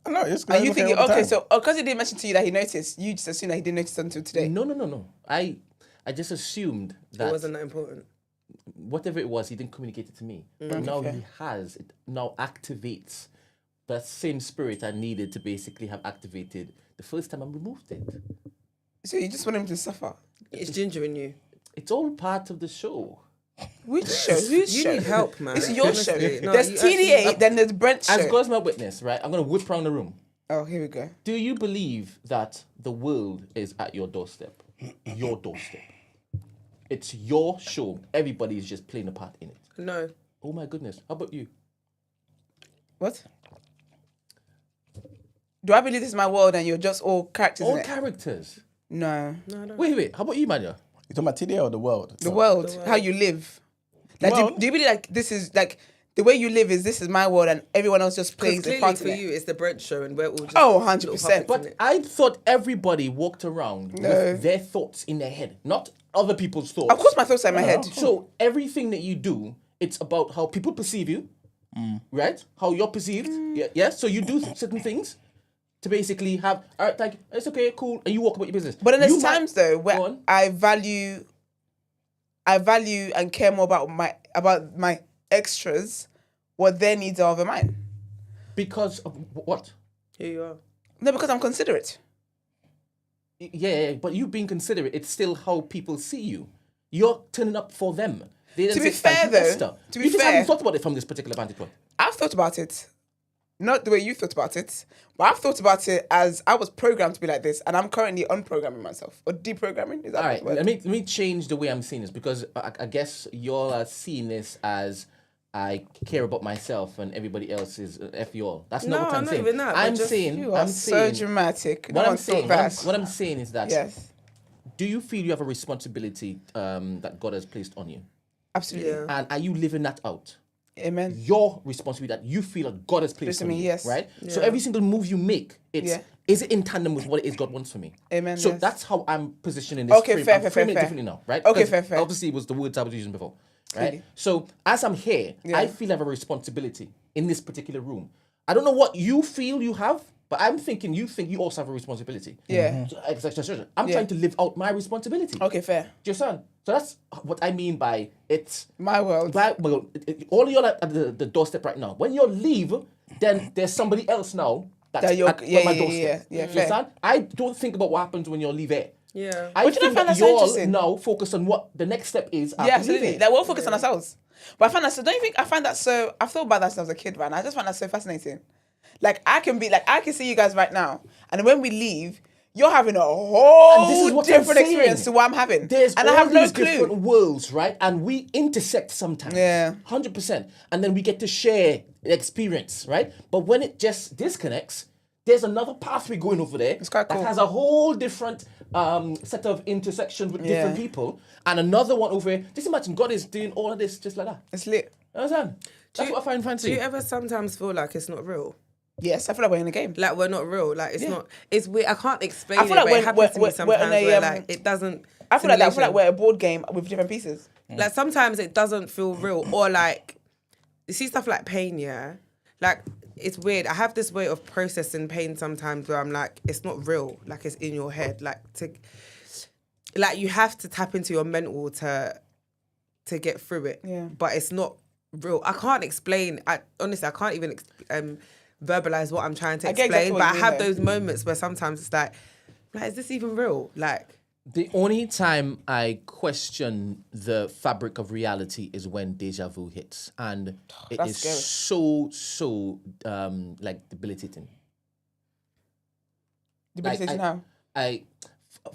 I know, it's
Are you
okay
thinking,
all the
okay,
time.
so because he didn't mention to you that he noticed, you just assumed that he didn't notice until today?
No. I just assumed that
It wasn't that important.
whatever it was, he didn't communicate it to me. But now he has. It now activates that same spirit I needed to basically have activated the first time I removed it.
So you just want him to suffer?
It's ginger in you.
It's all part of the show.
Which show? Whose
You
show?
need help, man.
It's your
Honestly.
show.
No,
There's
you
TDA,
actually-
then there's Brent
As
show.
God's my witness, right? I'm going to whip around the room.
Oh, here we go.
Do you believe that the world is at your doorstep? Your doorstep. It's your show. Everybody's just playing a part in it.
No.
Oh my goodness. How about you?
What? Do I believe this is my world and you're just all characters in
All
it?
characters.
No.
Wait. How about you, Manya?
You talking about TDA or the world?
The world, how you live. Like,
Well-
do you believe like this is like the way you live is this is my world and everyone else just plays
Because
a
clearly
part
for
in it?
you, it's the Brent show and we're all just
Oh,
little
100%.
puppets
But
in it.
I thought everybody walked around with their thoughts in their head, not other people's thoughts.
Of course, my thoughts are in my head.
So everything that you do, it's about how people perceive you, right? How you're perceived. Yeah. So you do certain things to basically have, all right, thank you. It's okay, cool, and you walk about your business.
But then there's
You might-
times though
Go
where
on.
I value and care more about my extras, what their needs are over mine.
Because of what?
Here you are.
No, because I'm considerate.
Yeah, but you being considerate, it's still how people see you. You're turning up for them. They
To
then
be
say, "Thank
fair,
you,
though,
Esther."
to be
You just
fair-
haven't thought about it from this particular vantage point.
I've thought about it. Not the way you thought about it, but I've thought about it as I was programmed to be like this, and I'm currently unprogramming myself or deprogramming. Is that
All right,
the word?
let me change the way I'm seeing this because I guess you're seeing this as I care about myself and everybody else is F you all. That's
No,
not what I'm
not
saying.
even that, but
I'm
just
saying,
You are
I'm
so
saying,
dramatic. No
what I'm
one
saying,
thought that.
what I'm saying is that
Yes,
do you feel you have a responsibility that God has placed on you?
absolutely.
Yeah.
And are you living that out?
Amen.
Your responsibility that you feel that God has placed
Placed
on
on me,
you,
yes.
right? So every single move you make, it's
Yeah.
is it in tandem with what it is God wants for me?
Amen,
So
yes.
that's how I'm positioning this.
Okay,
frame.
fair,
I'm
fair,
framing
fair,
it differently now, right?
Okay,
'Cause
fair, fair.
Obviously, it was the words I was using before, right?
Clearly.
So as I'm here,
Yeah.
I feel I have a responsibility in this particular room. I don't know what you feel you have, but I'm thinking you think you also have a responsibility.
Yeah.
So, I'm
Yeah.
trying to live out my responsibility.
Okay, fair.
Do you understand? So that's what I mean by it's
My world.
well, all of you are at the doorstep right now. When you leave, then there's somebody else now that's
That you're-
at
yeah,
my
yeah,
doorstep.
yeah,
You
fair.
understand? I don't think about what happens when you leave here.
Yeah.
I
But you know, I
think
find
that
that so
you're
interesting.
now focused on what the next step is. After
Yeah, absolutely.
leaving.
Like, we'll focus on ourselves. But I find that so. Don't you think I find that so? I've thought about that since I was a kid, man. I just find that so fascinating. Like I can see you guys right now, and when we leave, you're having a
And this is
whole
what I'm
different
saying.
experience to what I'm having,
There's
and
all
I have no
these different
clue.
worlds, right? And we intersect sometimes.
Yeah.
100%. And then we get to share the experience, right? But when it just disconnects, there's another pathway going over there.
It's quite cool.
That has a whole different set of intersections with different
Yeah.
people. And another one over here. Just imagine God is doing all of this just like that.
It's lit.
You understand? That's what I find fancy.
Do you ever sometimes feel like it's not real?
Yes, I feel like we're in a game.
Like we're not real. Like it's not. It's weird. I can't explain
I feel
it,
like
but
when-
it happens to
we're-
me sometimes
we're in a,
where
um,
like it doesn't.
I feel like that. I feel like
simulation.
we're a board game with different pieces.
Like sometimes it doesn't feel real, or like you see stuff like pain. Yeah, like it's weird. I have this way of processing pain sometimes where I'm like, it's not real. Like it's in your head. Like you have to tap into your mental to get through it.
Yeah.
But it's not real. I can't explain. Honestly, I can't even verbalize what I'm trying to
I get
explain.
exactly what
But I
you mean,
have
though.
those moments where sometimes it's like, is this even real? Like.
The only time I question the fabric of reality is when deja vu hits, and it
That's
is
scary.
so like debilitating.
Debilitating how?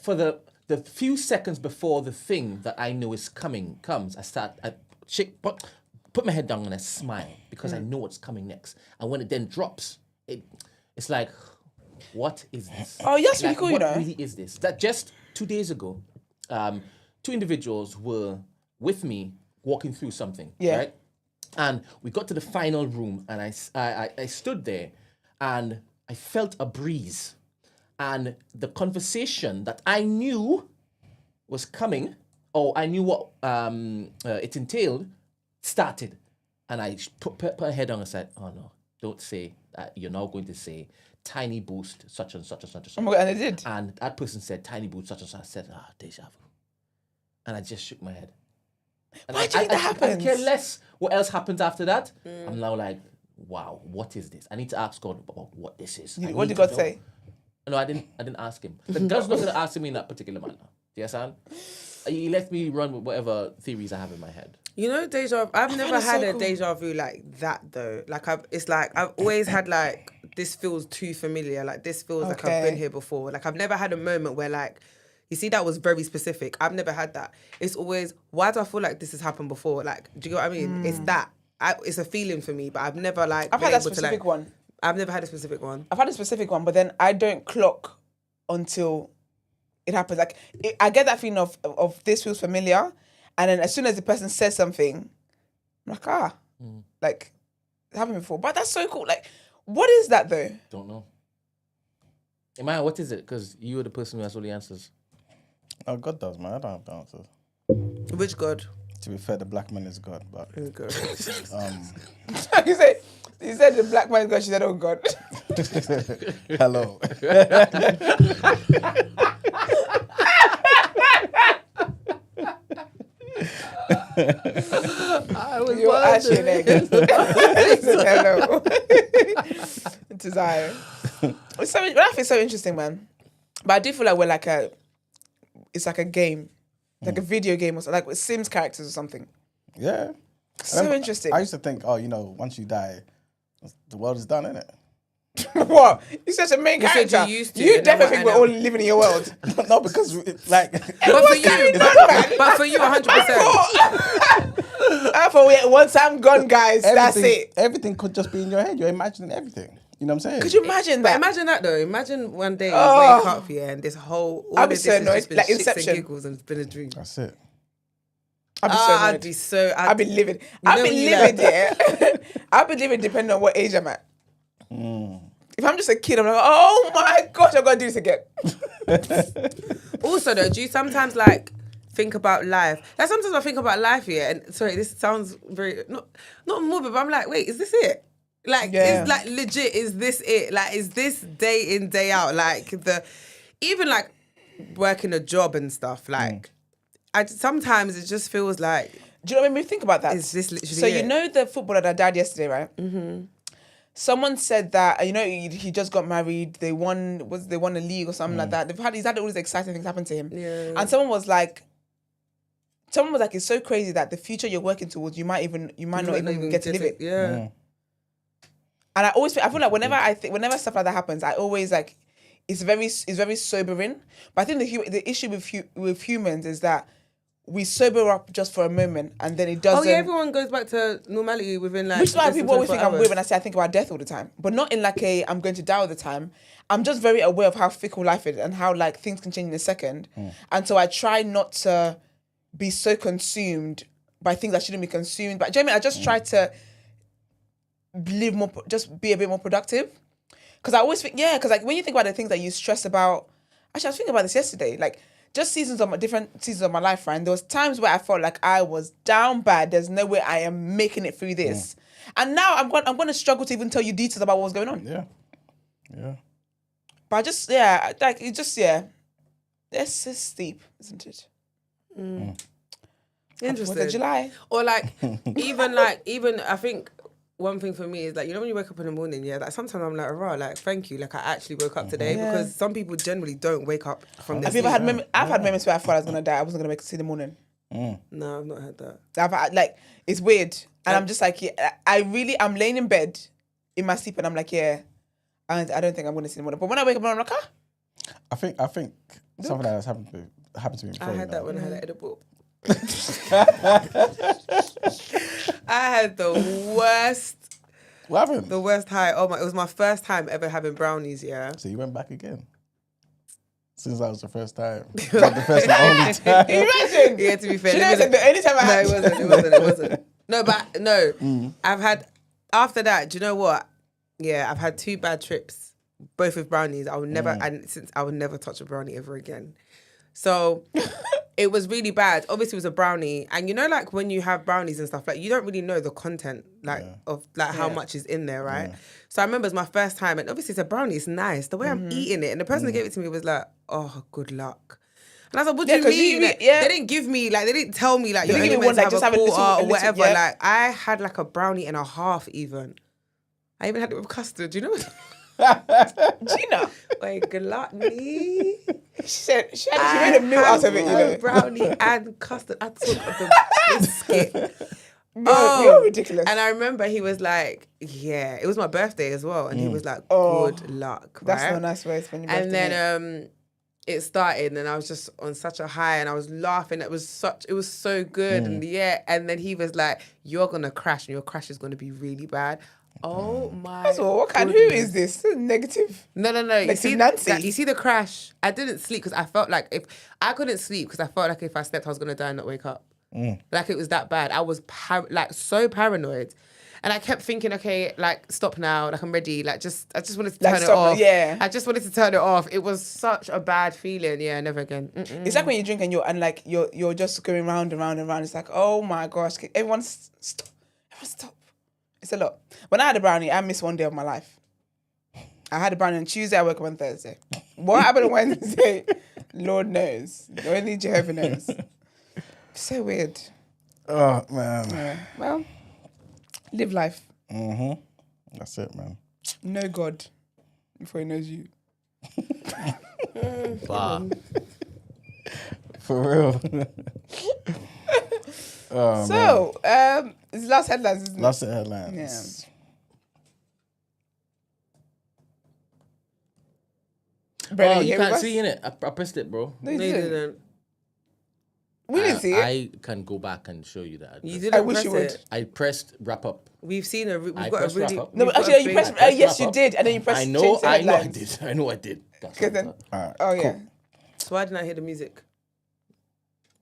For the few seconds before the thing that I know is comes, I put my head down and I smile because I know what's coming next, and when it then drops, it's like, what is this?
Oh, yes, really cool, you
what
know.
really is this? That just 2 days ago, two individuals were with me walking through something,
Yeah.
right? And we got to the final room, and I stood there, and I felt a breeze, and the conversation that I knew was coming, or I knew what it entailed, started, and I put my head down and said, "Oh no, don't say that. You're now going to say tiny boost, such and such and such and such."
Oh my God, and it did.
And that person said tiny boost, such and such. I said, deja vu. And I just shook my head. And
Why do you think that
I
happens?
care less what else happens after that. I'm now like, wow, what is this? I need to ask God about what this is. I
What
need
did
to
God
know.
say?
No, I didn't ask him. But God's not going to ask me in that particular manner. Do you understand? He lets me run with whatever theories I have in my head.
You know, I've never
it's
had
so
a
cool.
deja vu like that though. Like I've always had like, this feels too familiar. Like this feels like I've
Okay.
been here before. Like I've never had a moment where like, you see, that was very specific. I've never had that. It's always, why do I feel like this has happened before? Like, do you know what I mean? It's that. It's a feeling for me, but I've never like.
I've
been
had that
able to,
specific
like,
one.
I've never had a specific one.
I've had a specific one, but then I don't clock until it happens. Like I get that feeling of this feels familiar, and then as soon as the person says something, I'm like, like it happened before. But that's so cool. Like, what is that though?
Don't know. Emma, what is it? Because you are the person who has all the answers.
Oh, God does, man. I don't have the answers.
Which God?
To be fair, the black man is God, but
God.
You said the black man is God. She said, "Oh God."
hello.
You're actually an egg. Hello. To Zion. It's so, life is so interesting, man. But I do feel like we're like it's like a game, like a video game or something, like with Sims characters or something.
Yeah.
So interesting.
I used to think, once you die, the world is done, innit?
What? You're such a main
You said
character.
you used to,
You
and
definitely
then
think
what-
we're all living in your world.
No, because like,
But for you, but for you, 100%.
I thought we had one time gone, guys. That's
everything-
it.
Everything could just be in your head. You're imagining everything. You know what I'm saying?
Could you imagine
But
that?
imagine that though. Imagine one day you
Oh.
wake up here and this whole all
I'd
of
be
this
so
has
annoyed,
just been
like
shits
Inception.
and giggles and it's been a dream.
That's it.
I'd be so
I'd
annoyed.
be so.
I've been living.
You
I've
know
been
when you
living,
like-
yeah. I've been living depending on what age I'm at. If I'm just a kid, I'm like, oh my gosh, I'm gonna do this again.
Also though, do you sometimes like think about life? Like sometimes I think about life here, and sorry, this sounds very not morbid, but I'm like, wait, is this it? Like,
Yeah.
is like legit? Is this it? Like, is this day in day out? Like even like working a job and stuff. Like, sometimes it just feels like.
Do you know what made me think about that?
Is this literally
So you
it?
know the footballer that died yesterday, right? Mm-hmm. someone said that he just got married. They won a league or something like that. He's had all these exciting things happen to him.
Yeah.
And someone was like, it's so crazy that the future you're working towards, you might not even get to live it.
Yeah.
And I feel like whenever stuff like that happens, I always like, it's very sobering. But I think the issue with humans is that we sober up just for a moment and then it doesn't.
Oh yeah, everyone goes back to normality within like.
Which is why people always think I'm
hours.
weird when I say I think about death all the time, but not in like I'm going to die all the time. I'm just very aware of how fickle life is and how like things can change in a second, and so I try not to be so consumed by things that shouldn't be consumed. But do you know what I mean? I just try to live more, just be a bit more productive. Because I always think, because like when you think about the things that you stress about, actually I was thinking about this yesterday, like just different seasons of my life, right? And there was times where I felt like I was down bad. There's no way I am making it through this. And now I'm going to struggle to even tell you details about what's going on.
Yeah. Yeah.
But I just, it's steep, isn't it?
Interesting.
4th of July.
Or like, even I think one thing for me is like, when you wake up in the morning, like sometimes I'm like, rah, like, thank you. Like I actually woke up today because some people generally don't wake up from their
Have you ever
sleep.
had moments? I've had moments where I thought I was going to die. I wasn't going to make it to the morning.
No, I've not had that.
I've had, like, it's weird. And I'm just like, I'm laying in bed in my sleep and I'm like, and I don't think I'm going to see the morning. But when I wake up, I'm like,
I think something like that's happened to me before.
I had that when I had an edible. I had the worst.
What happened?
The worst high. Oh my! It was my first time ever having brownies. Yeah.
So you went back again. Since that was the first time. Not the first and only time.
imagine.
Yeah, to be fair.
She never said the only time I had.
No, it wasn't. No, but no. I've had, after that, do you know what? Yeah, I've had 2 bad trips, both with brownies. I would never touch a brownie ever again. So it was really bad. Obviously, it was a brownie. And like when you have brownies and stuff, like you don't really know the content of like how much is in there, right? So I remember it was my first time, and obviously it's a brownie, it's nice. The way I'm eating it, and the person that gave it to me was like, oh, good luck. And I was like, what do you mean? They didn't give me, like, they didn't tell me, like, you're only meant to have a quarter or whatever. Like, I had like a brownie and a half even. I even had it with custard, you know?
Gina.
Wait, good luck, me.
She made a meal out of it,
a brownie and custard. I took the biscuit.
You're ridiculous.
And I remember he was like, it was my birthday as well. And he was like, good luck.
That's
right?
no nice way to spend your birthday.
And then it started and I was just on such a high and I was laughing. It was so good. And then he was like, you're going to crash and your crash is going to be really bad. Oh my!
First of all, what kind? Who is this? This is negative.
No. You see,
Nancy.
You see the crash. I didn't sleep because I felt like if I couldn't sleep because I felt like if I slept, I was gonna die and not wake up. Like it was that bad. I was so paranoid, and I kept thinking, okay, like stop now, like I'm ready. Like I just wanted to turn it off.
Yeah.
I just wanted to turn it off. It was such a bad feeling. Yeah, never again.
It's like when you drink and you're just going round and round and round. It's like, oh my gosh, everyone stop. It's a lot. When I had a brownie, I missed one day of my life. I had a brownie on Tuesday, I woke up on Thursday. What happened on Wednesday? Lord knows. Only Jehovah knows. So weird.
Oh, man.
Yeah. Well, live life.
That's it, man.
Know God before he knows you.
Wow.
For real. Oh,
so, it's last headlines, isn't it?
Last headlines.
Brent,
You
hear
can't
us?
see in it. I pressed it, bro.
No, you
No, you
didn't.
didn't.
We didn't see it.
I can go back and show you that.
You
pressed
didn't
I wish
press
you would.
it.
I pressed wrap up.
We've seen we've
I
got a
pressed
really.
wrap up.
No,
we've
but
got
actually,
a
you
big-
pressed.
pressed
Yes,
wrap
you
up.
did, and then you pressed.
I
change
know
the
I
headlines.
did. I know I did. That's
Okay, then.
All right.
Oh yeah.
So why didn't I hear the music?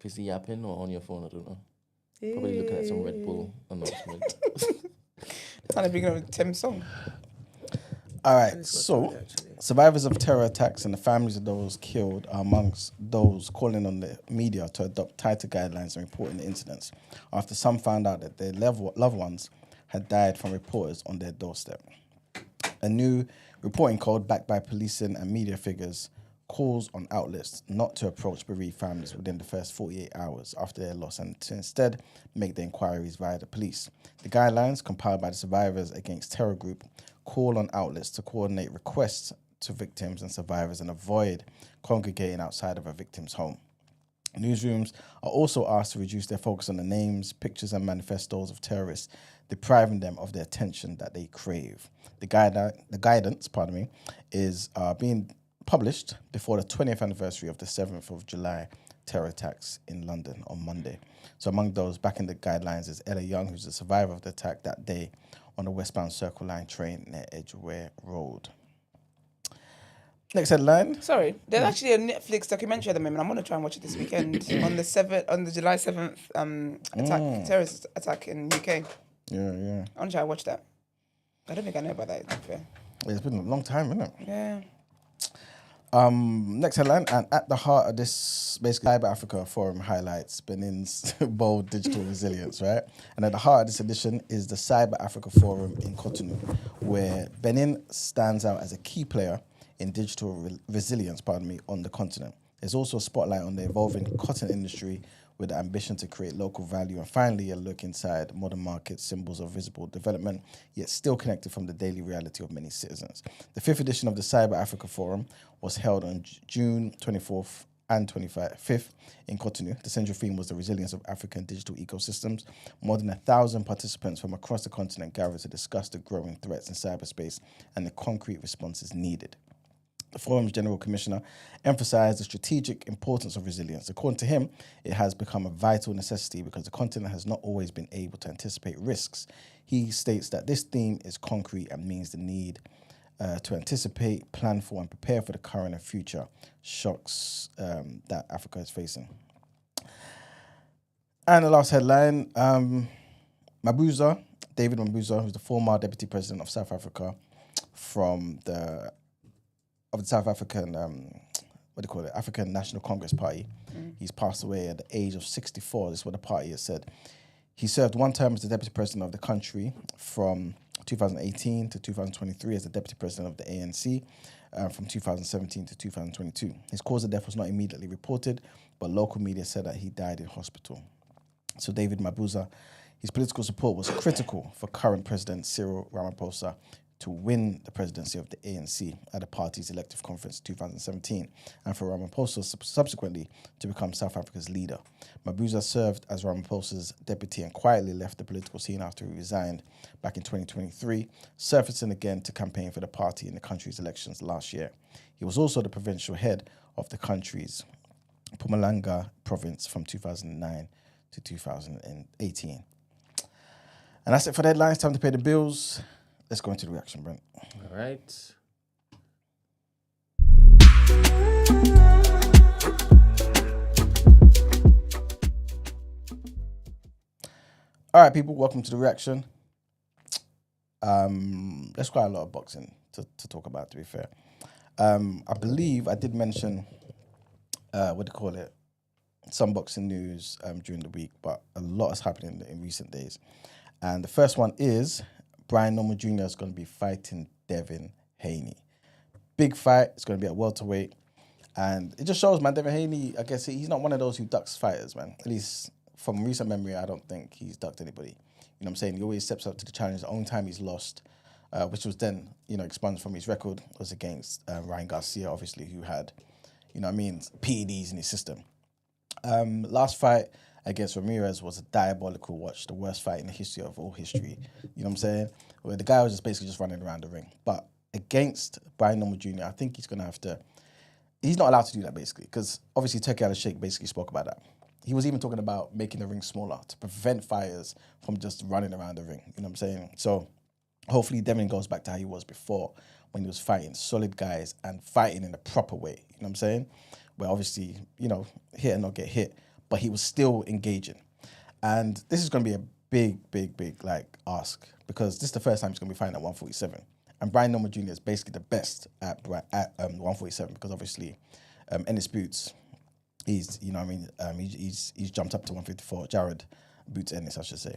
Is he yapping or on your phone? I don't know. Probably looking at some Red Bull announcement.
It's not a beginning of a Tim song.
All right. So, survivors of terror attacks and the families of those killed are amongst those calling on the media to adopt tighter guidelines and reporting the incidents after some found out that their loved ones had died from reporters on their doorstep. A new reporting code backed by policing and media figures calls on outlets not to approach bereaved families within the first 48 hours after their loss and to instead make the inquiries via the police. The guidelines, compiled by the Survivors Against Terror group, call on outlets to coordinate requests to victims and survivors and avoid congregating outside of a victim's home. Newsrooms are also asked to reduce their focus on the names, pictures, and manifestos of terrorists, depriving them of the attention that they crave. The guidance, is being published before the 20th anniversary of the 7th of July terror attacks in London on Monday. So among those backing the guidelines is Ella Young, who's a survivor of the attack that day on the westbound Circle Line train near Edgware Road. Next headline.
Sorry, there's actually a Netflix documentary at the moment. I'm gonna try and watch it this weekend on the July 7th terrorist attack in UK.
Yeah.
I'm gonna try and watch that. I don't think I know about that. To be fair.
It's been a long time, isn't it?
Yeah.
Next headline, and at the heart of this, basically, Cyber Africa Forum highlights Benin's bold digital resilience, right? And at the heart of this edition is the Cyber Africa Forum in Cotonou, where Benin stands out as a key player in digital resilience, on the continent. There's also a spotlight on the evolving cotton industry with the ambition to create local value, and finally a look inside modern market symbols of visible development, yet still connected from the daily reality of many citizens. The 5th edition of the Cyber Africa Forum was held on June 24th and 25th in Cotonou. The central theme was the resilience of African digital ecosystems. More than 1,000 participants from across the continent gathered to discuss the growing threats in cyberspace and the concrete responses needed. The forum's General Commissioner emphasized the strategic importance of resilience. According to him, it has become a vital necessity because the continent has not always been able to anticipate risks. He states that this theme is concrete and means the need to anticipate, plan for, and prepare for the current and future shocks that Africa is facing. And the last headline, David Mabuza, who's the former Deputy President of South Africa from the South African, African National Congress Party. He's passed away at the age of 64. This is what the party has said. He served one term as the Deputy President of the country from 2018 to 2023 as the Deputy President of the ANC from 2017 to 2022. His cause of death was not immediately reported, but local media said that he died in hospital. So David Mabuza, his political support was critical for current President Cyril Ramaphosa to win the presidency of the ANC at the party's elective conference in 2017, and for Ramaphosa subsequently to become South Africa's leader. Mabuza served as Ramaphosa's deputy and quietly left the political scene after he resigned back in 2023, surfacing again to campaign for the party in the country's elections last year. He was also the provincial head of the country's Mpumalanga province from 2009 to 2018. And that's it for the headlines. Time to pay the bills. Let's go into the reaction, Brent.
All right.
All right, people, welcome to the reaction. There's quite a lot of boxing to talk about, to be fair. I believe I did mention, some boxing news during the week, but a lot is happening in recent days. And the first one is Brian Norman Jr. is going to be fighting Devin Haney. Big fight. It's going to be at welterweight. And it just shows, man, Devin Haney, I guess he's not one of those who ducks fighters, man. At least from recent memory, I don't think he's ducked anybody. You know what I'm saying? He always steps up to the challenge. The only time he's lost, which was then, expunged from his record, was against Ryan Garcia, obviously, who had, PEDs in his system. Last fight against Ramirez was a diabolical watch, the worst fight in the history of all history. You know what I'm saying? Where the guy was just basically just running around the ring. But against Brian Norman Jr., I think he's going to have to... He's not allowed to do that, basically, because obviously Turki Al-Sheikh basically spoke about that. He was even talking about making the ring smaller to prevent fighters from just running around the ring. You know what I'm saying? So hopefully Devin goes back to how he was before, when he was fighting solid guys and fighting in a proper way. You know what I'm saying? Where obviously, hit and not get hit, but he was still engaging. And this is going to be a big, ask, because this is the first time he's going to be fighting at 147. And Brian Norman Jr. is basically the best at 147, because obviously Ennis Boots, he's jumped up to 154. Jared Boots Ennis, I should say.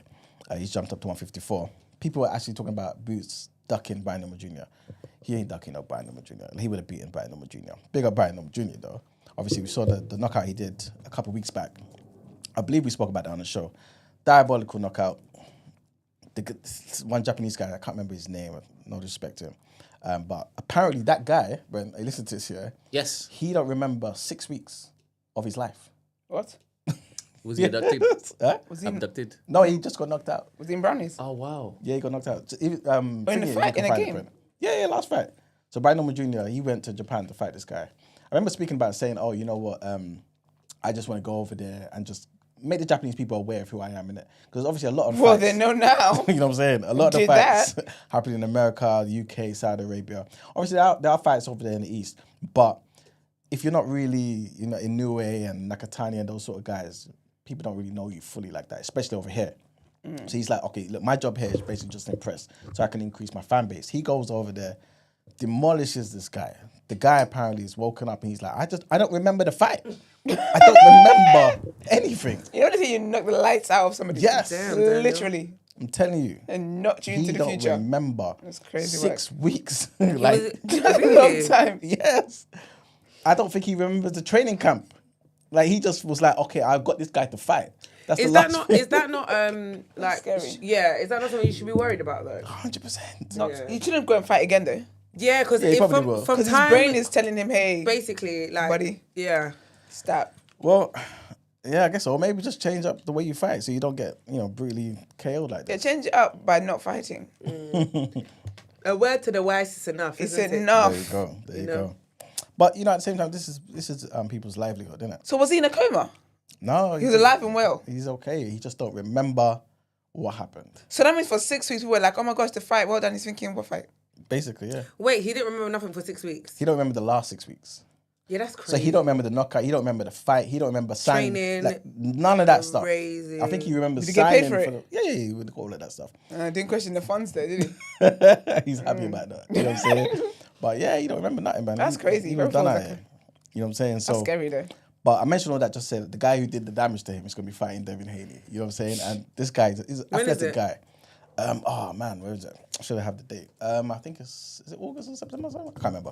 He's jumped up to 154. People are actually talking about Boots ducking Brian Norman Jr. he ain't ducking up Brian Norman Jr. He would have beaten Brian Norman Jr. Big up Brian Norman Jr. though. Obviously, we saw the knockout he did a couple of weeks back. I believe we spoke about that on the show. Diabolical knockout. One Japanese guy, I can't remember his name, no disrespect to him. But apparently that guy, when I listened to this here,
Yes.
he don't remember 6 weeks of his life.
What?
Was he abducted?
Huh?
Abducted?
No, he just got knocked out.
Was he in brownies?
Oh, wow.
Yeah, he got knocked out.
in a fight, in a game?
Yeah, last fight. So Brian Norman Jr., he went to Japan to fight this guy. I remember speaking about it, saying, oh, you know what, I just want to go over there and just make the Japanese people aware of who I am, innit? Because obviously a lot of
Well,
fights,
they know now.
you know what I'm saying? A lot of the
Did
fights
that.
happen in America, the UK, Saudi Arabia. Obviously, there are fights over there in the East. But if you're not really, Inoue and Nakatani and those sort of guys, people don't really know you fully like that, especially over here. So he's like, okay, look, my job here is basically just to impress so I can increase my fan base. He goes over there, demolishes this guy. The guy apparently is woken up and he's like, I don't remember the fight. I don't remember anything.
You know the thing, you knock the lights out of somebody?
Yes.
Damn, Daniel.
Literally.
I'm telling you.
And knocked you
He
into the
don't
future.
remember
That's crazy
6 weeks.
Was
like,
it-
That's a
really?
long time.
yes. I don't think he remembers the training camp. Like, he just was like, okay, I've got this guy to fight. That's
Is
the
that
last
not?
thing.
Is that not? Like,
scary.
yeah. Is that not something you should be worried about though?
100%.
Knocked- You shouldn't go and fight again though.
Yeah, because
Yeah, he probably will.
from
Because his
time,
brain is telling him, hey,
basically like,
buddy.
yeah.
stop.
Well, yeah, I guess so. Or maybe just change up the way you fight so you don't get, brutally KO'd like
Yeah,
that.
change it up by not fighting.
A word to the wise is enough.
It's
isn't it?
enough.
There you go. There you
know?
go. But, at the same time, this is people's livelihood, isn't it?
So was he in a coma?
No.
He was alive and well.
He's okay. He just don't remember what happened.
So that means for 6 weeks we were like, oh my gosh, the fight, well done. He's thinking, what fight?
Basically, yeah.
Wait, he didn't remember nothing for 6 weeks.
He don't remember the last 6 weeks.
Yeah, that's
So
crazy.
he don't remember the knockout. He don't remember the fight. He don't remember signing.
Training.
Like, none of that stuff.
Crazy.
I think he remembers
Did he get paid
signing
for it?
yeah, he would all of that stuff.
Didn't question the funds there, did he?
He's happy about that. You know what I'm saying? But yeah, he don't remember nothing, man.
That's crazy.
He was
Everyone
done
was
out
like
here. You know what I'm saying? So,
That's scary though.
but I mentioned all that just said the guy who did the damage to him is going to be fighting Devin Haney. You know what I'm saying? And this guy is an
When is
athletic
it?
guy. Oh man, where is it? I should have the date. I think is it August or September? Or something? I can't remember.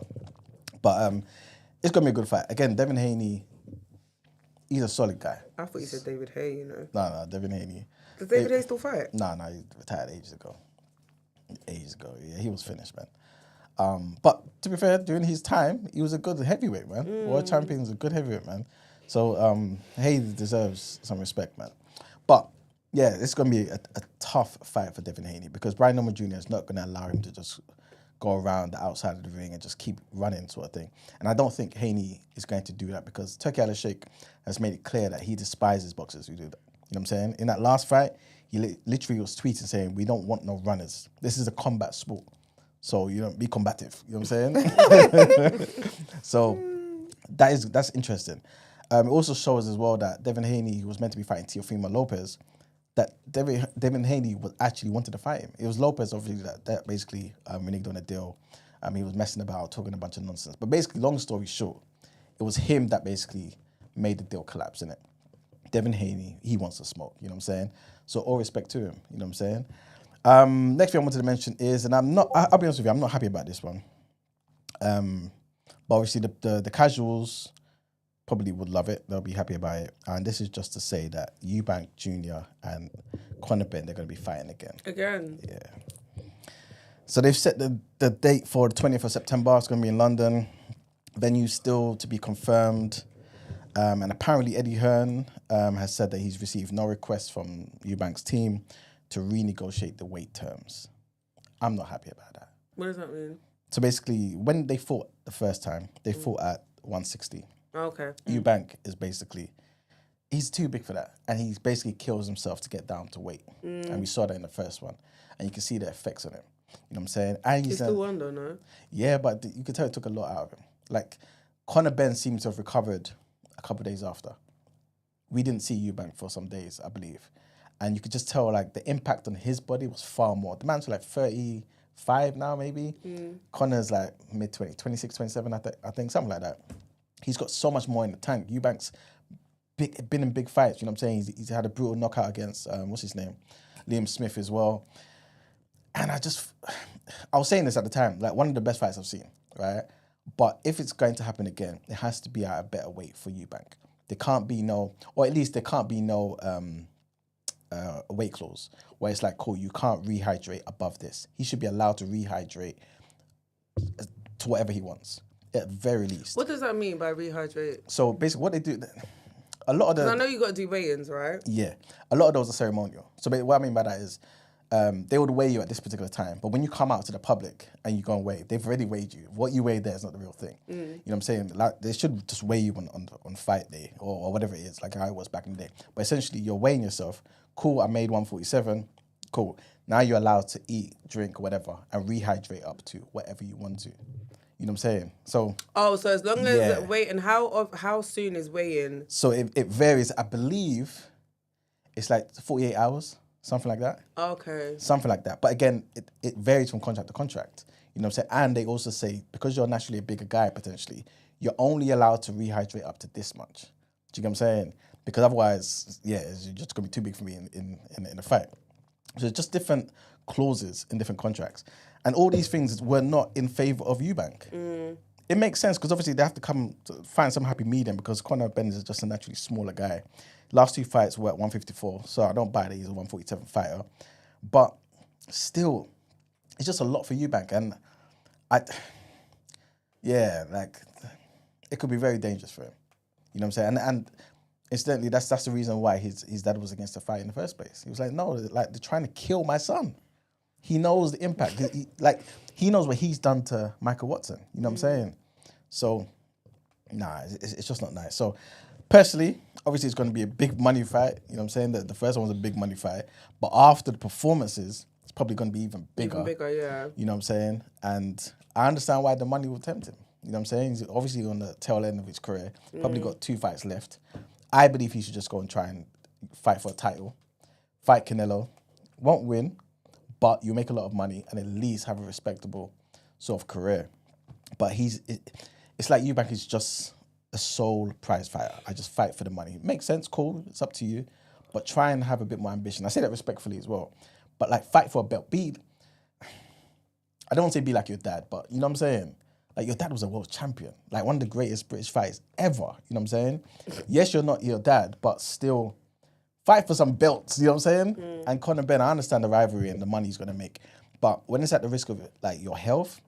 But it's going to be a good fight. Again, Devin Haney, he's a solid guy.
I thought you said David Hay. You know,
No, Devin Haney.
does David Hay still fight?
No, he retired ages ago. Yeah, he was finished, man. But to be fair, during his time, he was a good heavyweight, man. World champion's a good heavyweight, man. So Hayes deserves some respect, man. But yeah, it's going to be a tough fight for Devin Haney because Brian Norman Jr. is not going to allow him to just go around the outside of the ring and just keep running sort of thing. And I don't think Haney is going to do that because Turki Al-Sheikh has made it clear that he despises boxers who do that. You know what I'm saying? In that last fight, he literally was tweeting saying, we don't want no runners. This is a combat sport. So, be combative. You know what I'm saying? So, that's interesting. It also shows as well that Devin Haney, who was meant to be fighting Teofimo Lopez, that Devin Haney actually wanted to fight him. It was Lopez, obviously, that basically reneged on a deal. He was messing about, talking a bunch of nonsense. But basically, long story short, it was him that basically made the deal collapse, innit? Devin Haney, he wants to smoke, you know what I'm saying? So all respect to him, you know what I'm saying? Next thing I wanted to mention is, and I'll be honest with you, I'm not happy about this one. But obviously the casuals probably would love it. They'll be happy about it. And this is just to say that Eubank Jr. and Conor Benn, they're going to be fighting again.
Again.
Yeah. So they've set the date for the 20th of September. It's going to be in London. Venue still to be confirmed. And apparently Eddie Hearn has said that he's received no requests from Eubank's team to renegotiate the weight terms. I'm not happy about that.
What does that mean?
So basically, when they fought the first time, they fought at 160.
Oh, okay.
Eubank is basically, he's too big for that. And he basically kills himself to get down to weight. And we saw that in the first one. And you can see the effects on him. You know what I'm saying? And
He's still won though, no?
yeah, but you could tell it took a lot out of him. Like, Conor Benn seems to have recovered a couple of days after. We didn't see Eubank for some days, I believe. And you could just tell, like, the impact on his body was far more. The man's like 35 now, maybe. Conor's like mid-20, 26, 27, I think, something like that. He's got so much more in the tank. Eubank's been in big fights, you know what I'm saying? He's had a brutal knockout against, what's his name? Liam Smith as well. And I was saying this at the time, like one of the best fights I've seen, right? But if it's going to happen again, it has to be at a better weight for Eubank. There can't be no, or at least there can't be no weight clause where it's like, cool, you can't rehydrate above this. He should be allowed to rehydrate to whatever he wants, at very least.
What does that mean by rehydrate?
So basically what they do, a lot of the...
I know you got to do weigh-ins, right?
Yeah. A lot of those are ceremonial. So what I mean by that is they would weigh you at this particular time, but when you come out to the public and you go and weigh, they've already weighed you. What you weigh there is not the real thing. You know what I'm saying? Like they should just weigh you on fight day or whatever it is, like how it was back in the day. But essentially you're weighing yourself. Cool, I made 147. Cool. Now you're allowed to eat, drink, whatever, and rehydrate up to whatever you want to. You know what I'm saying? So...
Oh, so as long as
Yeah.
and how soon is weigh-in?
So it varies. I believe it's like 48 hours, something like that.
Okay.
Something like that. But again, it varies from contract to contract. You know what I'm saying? And they also say, because you're naturally a bigger guy, potentially, you're only allowed to rehydrate up to this much. Do you get what I'm saying? Because otherwise, yeah, it's just going to be too big for me in a fight. So it's just different clauses in different contracts. And all these things were not in favour of Eubank. It makes sense because obviously they have to come to find some happy medium because Conor Benn is just a naturally smaller guy. Last two fights were at 154, so I don't buy that he's a 147 fighter. But still, it's just a lot for Eubank. And it could be very dangerous for him. You know what I'm saying? And incidentally, that's the reason why his dad was against the fight in the first place. He was like, no, like they're trying to kill my son. He knows the impact. He knows what he's done to Michael Watson. You know what I'm saying? So, nah, it's just not nice. So, personally, obviously it's going to be a big money fight. You know what I'm saying? The first one was a big money fight. But after the performances, it's probably going to be even bigger.
Even bigger, yeah.
You know what I'm saying? And I understand why the money will tempt him. You know what I'm saying? He's obviously on the tail end of his career. Probably got 2 fights left. I believe he should just go and try and fight for a title. Fight Canelo. Won't win, but you'll make a lot of money and at least have a respectable sort of career. But it's like Eubank is just a sole prize fighter. I just fight for the money. It makes sense, cool, it's up to you. But try and have a bit more ambition. I say that respectfully as well. But like fight for a belt. I don't want to say be like your dad, but you know what I'm saying? Like your dad was a world champion. Like one of the greatest British fighters ever. You know what I'm saying? Yes, you're not your dad, but still fight for some belts, you know what I'm saying? And Conor Benn, I understand the rivalry and the money he's going to make. But when it's at the risk of like your health,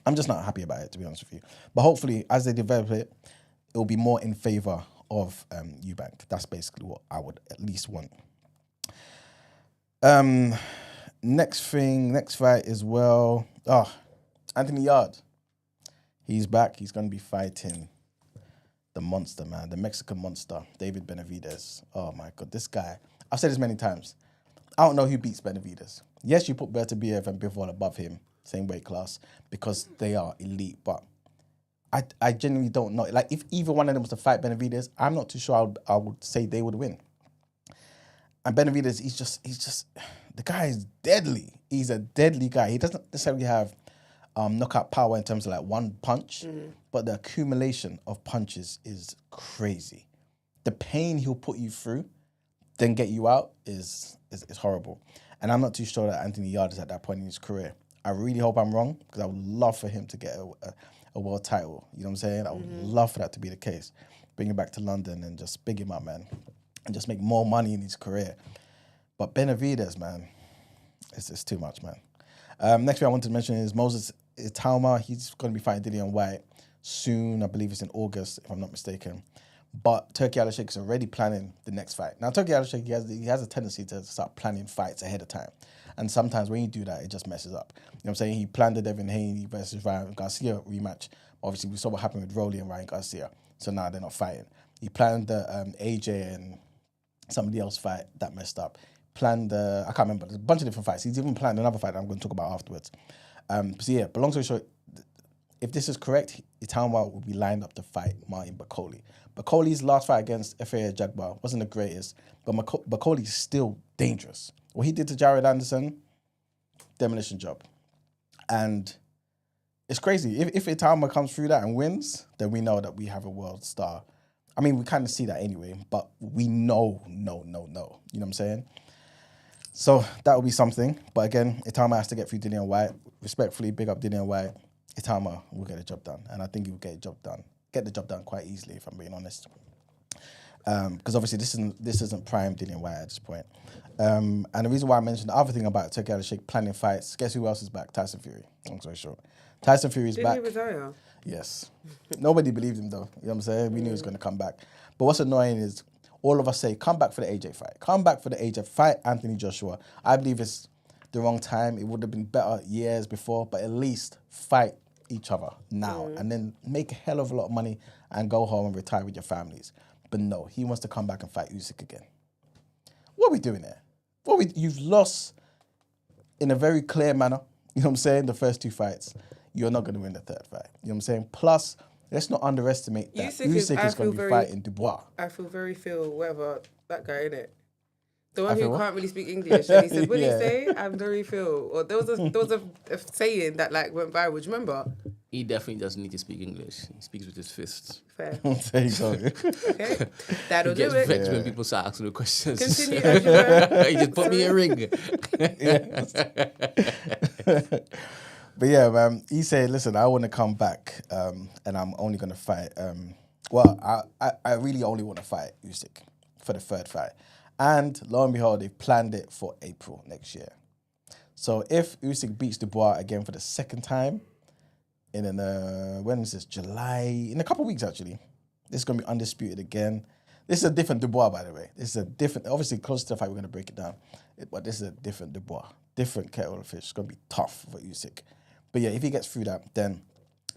I'm just not happy about it, to be honest with you. But hopefully, as they develop it, it will be more in favour of Eubank. That's basically what I would at least want. Next fight as well. Anthony Yard. He's back. He's going to be fighting the monster, man. The Mexican monster, David Benavidez. Oh, my God. This guy. I've said this many times. I don't know who beats Benavidez. Yes, you put Bertabiev and Bivol above him, same weight class, because they are elite. But I genuinely don't know. Like, if either one of them was to fight Benavidez, I'm not too sure I would say they would win. And Benavidez, he's just, the guy is deadly. He's a deadly guy. He doesn't necessarily have knockout power in terms of like one punch, but the accumulation of punches is crazy. The pain he'll put you through, then get you out is horrible. And I'm not too sure that Anthony Yard is at that point in his career. I really hope I'm wrong because I would love for him to get a world title. You know what I'm saying? I would love for that to be the case. Bring him back to London and just big him up, man, and just make more money in his career. But Benavidez, man, it's too much, man. Next thing I wanted to mention is Moses Itauma. He's going to be fighting Dillian White soon. I believe it's in August, if I'm not mistaken. But Turki Al-Sheikh is already planning the next fight. Now, Turki Al-Sheikh, he has a tendency to start planning fights ahead of time. And sometimes when you do that, it just messes up. You know what I'm saying? He planned the Devin Haney versus Ryan Garcia rematch. Obviously, we saw what happened with Rolly and Ryan Garcia. So now they're not fighting. He planned the AJ and somebody else fight that messed up. Planned I can't remember, there's a bunch of different fights. He's even planned another fight that I'm going to talk about afterwards. So yeah, but long story short, if this is correct, Itauma will be lined up to fight Martin Bakole. Bakole's last fight against Efe Jagba wasn't the greatest, but Bakole's still dangerous. What he did to Jared Anderson, demolition job. And it's crazy. If Itauma comes through that and wins, then we know that we have a world star. I mean, we kind of see that anyway, but we know. You know what I'm saying? So that will be something. But again, Itama has to get through Dillian White. Respectfully, big up Dillian White. Itama will get the job done. And I think he will get the job done quite easily, if I'm being honest. Because obviously this isn't prime Dillian White at this point. And the reason why I mentioned the other thing about Turkey Al-Sheikh planning fights, guess who else is back? Tyson Fury. Long story short. Tyson Fury is back.
Didn't he retire?
Yes. Nobody believed him though. You know what I'm saying? We knew he was going to come back. But what's annoying is all of us say, come back for the AJ fight. Come back for the AJ fight, Anthony Joshua. I believe it's the wrong time. It would have been better years before, but at least fight each other now and then make a hell of a lot of money and go home and retire with your families. But no, he wants to come back and fight Usyk again. What are we doing there? You've lost in a very clear manner. You know what I'm saying? The first 2 fights. You're not going to win the third fight. You know what I'm saying? Plus, let's not underestimate that Usyk is going to be fighting Dubois.
I feel whatever, that guy, innit? The one
I feel
who
what?
can't really speak English. And he said, what did
Yeah.
he say? I'm very Phil. Or there was a saying that like went viral. Do you remember?
He definitely doesn't need to speak English. He speaks with his fists.
Fair.
There you go.
Okay. That'll
He gets
do it.
vexed when people start asking him questions.
Continue as you were.
He just put me in a ring.
But yeah, he said, listen, I want to come back and I'm only going to fight. I really only want to fight Usyk for the third fight. And lo and behold, they've planned it for April next year. So if Usyk beats Dubois again for the second time, when is this? July, in a couple of weeks actually. This is going to be undisputed again. This is a different Dubois, by the way. This is a different, obviously close to the fight, we're going to break it down. But this is a different Dubois, different kettle of fish. It's going to be tough for Usyk. But yeah, if he gets through that, then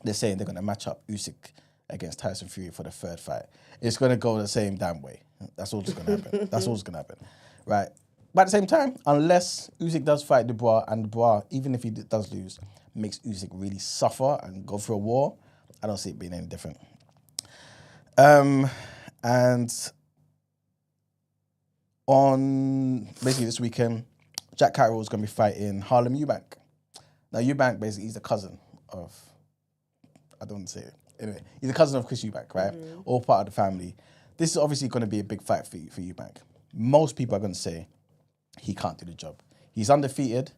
they're saying they're going to match up Usyk against Tyson Fury for the third fight. It's going to go the same damn way. That's all that's going to happen. That's all that's going to happen. Right? But at the same time, unless Usyk does fight Dubois, and Dubois, even if he does lose, makes Usyk really suffer and go through a war, I don't see it being any different. And on basically this weekend, Jack Catterall is going to be fighting Harlem Eubank. Now, Eubank, basically, he's a cousin of, I don't want to say it. Anyway, he's a cousin of Chris Eubank, right? All part of the family. This is obviously going to be a big fight for Eubank. Most people are going to say he can't do the job. He's undefeated.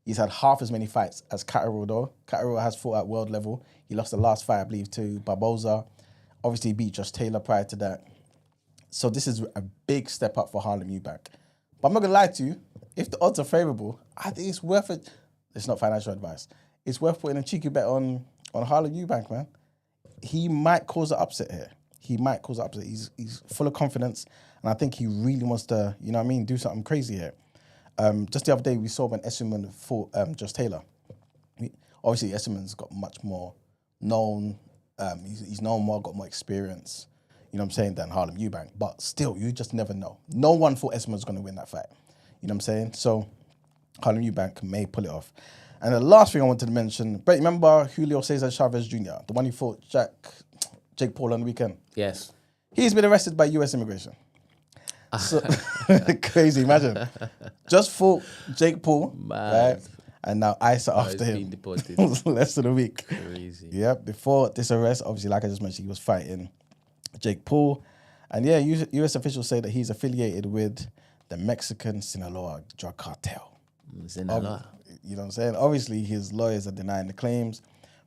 He's had half as many fights as Catterall, though. Catterall has fought at world level. He lost the last fight, I believe, to Barboza. Obviously, he beat Josh Taylor prior to that. So this is a big step up for Harlem Eubank. But I'm not going to lie to you. If the odds are favourable, I think it's worth it. It's not financial advice. It's worth putting a cheeky bet on Harlem Eubank, man. He might cause an upset here. He's full of confidence, and I think he really wants to, you know what I mean, do something crazy here. Just the other day, we saw when Esselman fought Josh Taylor. Obviously, Esselman's got much more known. He's known more, got more experience, you know what I'm saying, than Harlem Eubank. But still, you just never know. No one thought Esselman's going to win that fight. You know what I'm saying? So Harlem Eubank may pull it off. And the last thing I wanted to mention, Brent, remember Julio Cesar Chavez Jr., the one who fought Jake Paul on the weekend?
Yes.
He's been arrested by US immigration. So, crazy, imagine. Just fought Jake Paul, right? And now ICE are after him.
Being deported.
Less than a week.
Crazy.
Yeah, before this arrest, obviously, like I just mentioned, he was fighting Jake Paul. And yeah, US officials say that he's affiliated with the Mexican Sinaloa drug cartel.
Sinaloa.
You know what I'm saying? Obviously, his lawyers are denying the claims.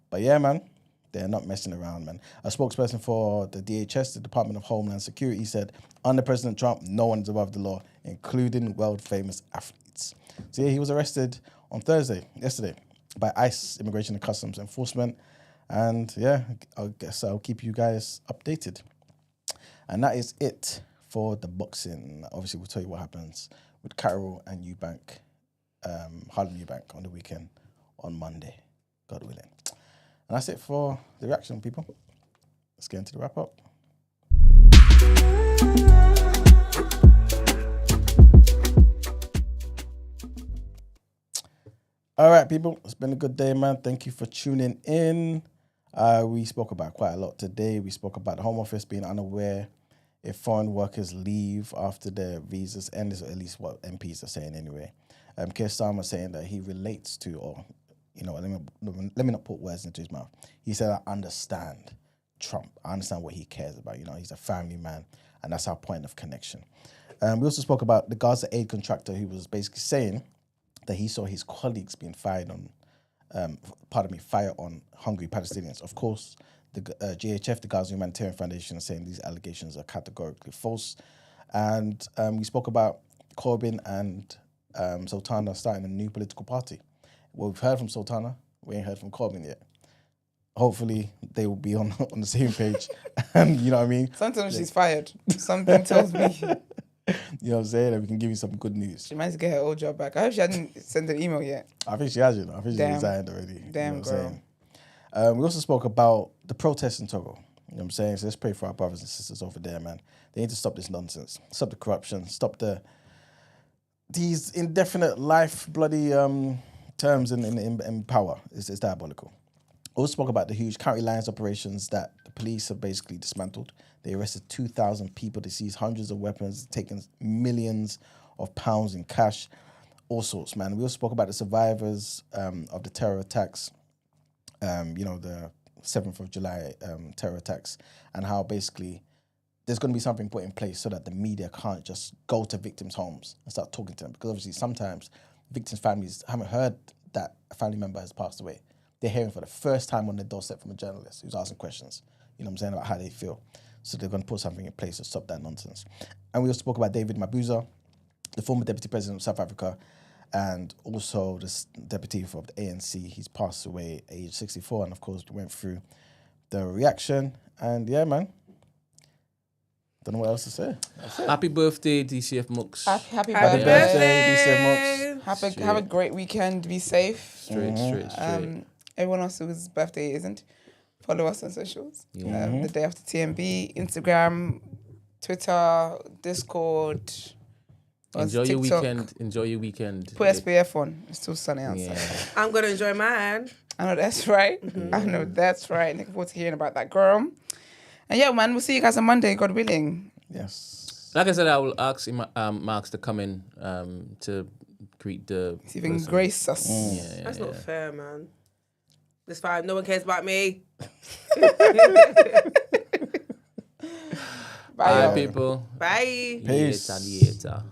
But yeah, man, they're not messing around, man. A spokesperson for the DHS, the Department of Homeland Security, said, under President Trump, no one is above the law, including world-famous athletes. So yeah, he was arrested on yesterday, by ICE, Immigration and Customs Enforcement. And yeah, I guess I'll keep you guys updated. And that is it for the boxing. Obviously, we'll tell you what happens with Catterall and Eubank, Harlem Eubank on the weekend on Monday, God willing. And that's it for the reaction, people. Let's get into the wrap up. All right, people. It's been a good day, man. Thank you for tuning in. We spoke about quite a lot today. We spoke about the Home Office being unaware if foreign workers leave after their visas end, is at least what MPs are saying anyway. Keir Starmer saying that he relates to, or, you know, let me not put words into his mouth. He said, I understand Trump. I understand what he cares about. You know, he's a family man, and that's our point of connection. We also spoke about the Gaza aid contractor who was basically saying that he saw his colleagues being fire on hungry Palestinians. Of course, the GHF, the Gaza Humanitarian Foundation, is saying these allegations are categorically false. And we spoke about Corbyn and Sultana starting a new political party. Well, we've heard from Sultana, we ain't heard from Corbyn yet. Hopefully, they will be on the same page. And you know what I mean?
Sometimes she's fired. Something tells me
You know what I'm saying? And we can give you some good news.
she managed to get her old job back. I hope she hadn't sent an email yet.
I think she has, you know. I think she's
Damn.
resigned already.
Damn,
you know what I'm
girl.
saying? We also spoke about the protests in Togo. You know what I'm saying? So let's pray for our brothers and sisters over there, man. They need to stop this nonsense. Stop the corruption. Stop these indefinite life bloody terms in power. It's diabolical. We also spoke about the huge county lines operations that the police have basically dismantled. They arrested 2,000 people. They seized hundreds of weapons, taken millions of pounds in cash, all sorts, man. We also spoke about the survivors of the terror attacks, the 7th of July terror attacks, and how basically there's going to be something put in place so that the media can't just go to victims' homes and start talking to them. Because obviously sometimes victims' families haven't heard that a family member has passed away. They're hearing for the first time on their doorstep from a journalist who's asking questions, you know what I'm saying, about how they feel. So they're going to put something in place to stop that nonsense. And we also spoke about David Mabuza, the former deputy president of South Africa, and also the deputy of the ANC. He's passed away at age 64, and of course we went through the reaction. And yeah, man, don't know what else to say.
Happy birthday, DCF Mux.
Happy
Happy
birthday.
birthday, DCF Mox.
Have a great weekend. Be safe.
Straight.
Everyone else whose birthday isn't, follow us on socials.
Yeah.
The Day After TMB, Instagram, Twitter, Discord.
Enjoy your
TikTok.
weekend. Enjoy your weekend.
Put SPF on. It's still sunny outside.
Yeah.
I'm going to enjoy mine.
I know that's right. I know that's right. Looking forward to hearing about that girl. And yeah, man, we'll see you guys on Monday, God willing.
Yes.
Like I said, I will ask Marks to come in to greet the.
See if you can
person.
grace us.
Yeah,
That's not fair, man. It's fine. No one cares about me.
Bye,
Bye,
y'all.
people.
Bye.
Peace.
Later.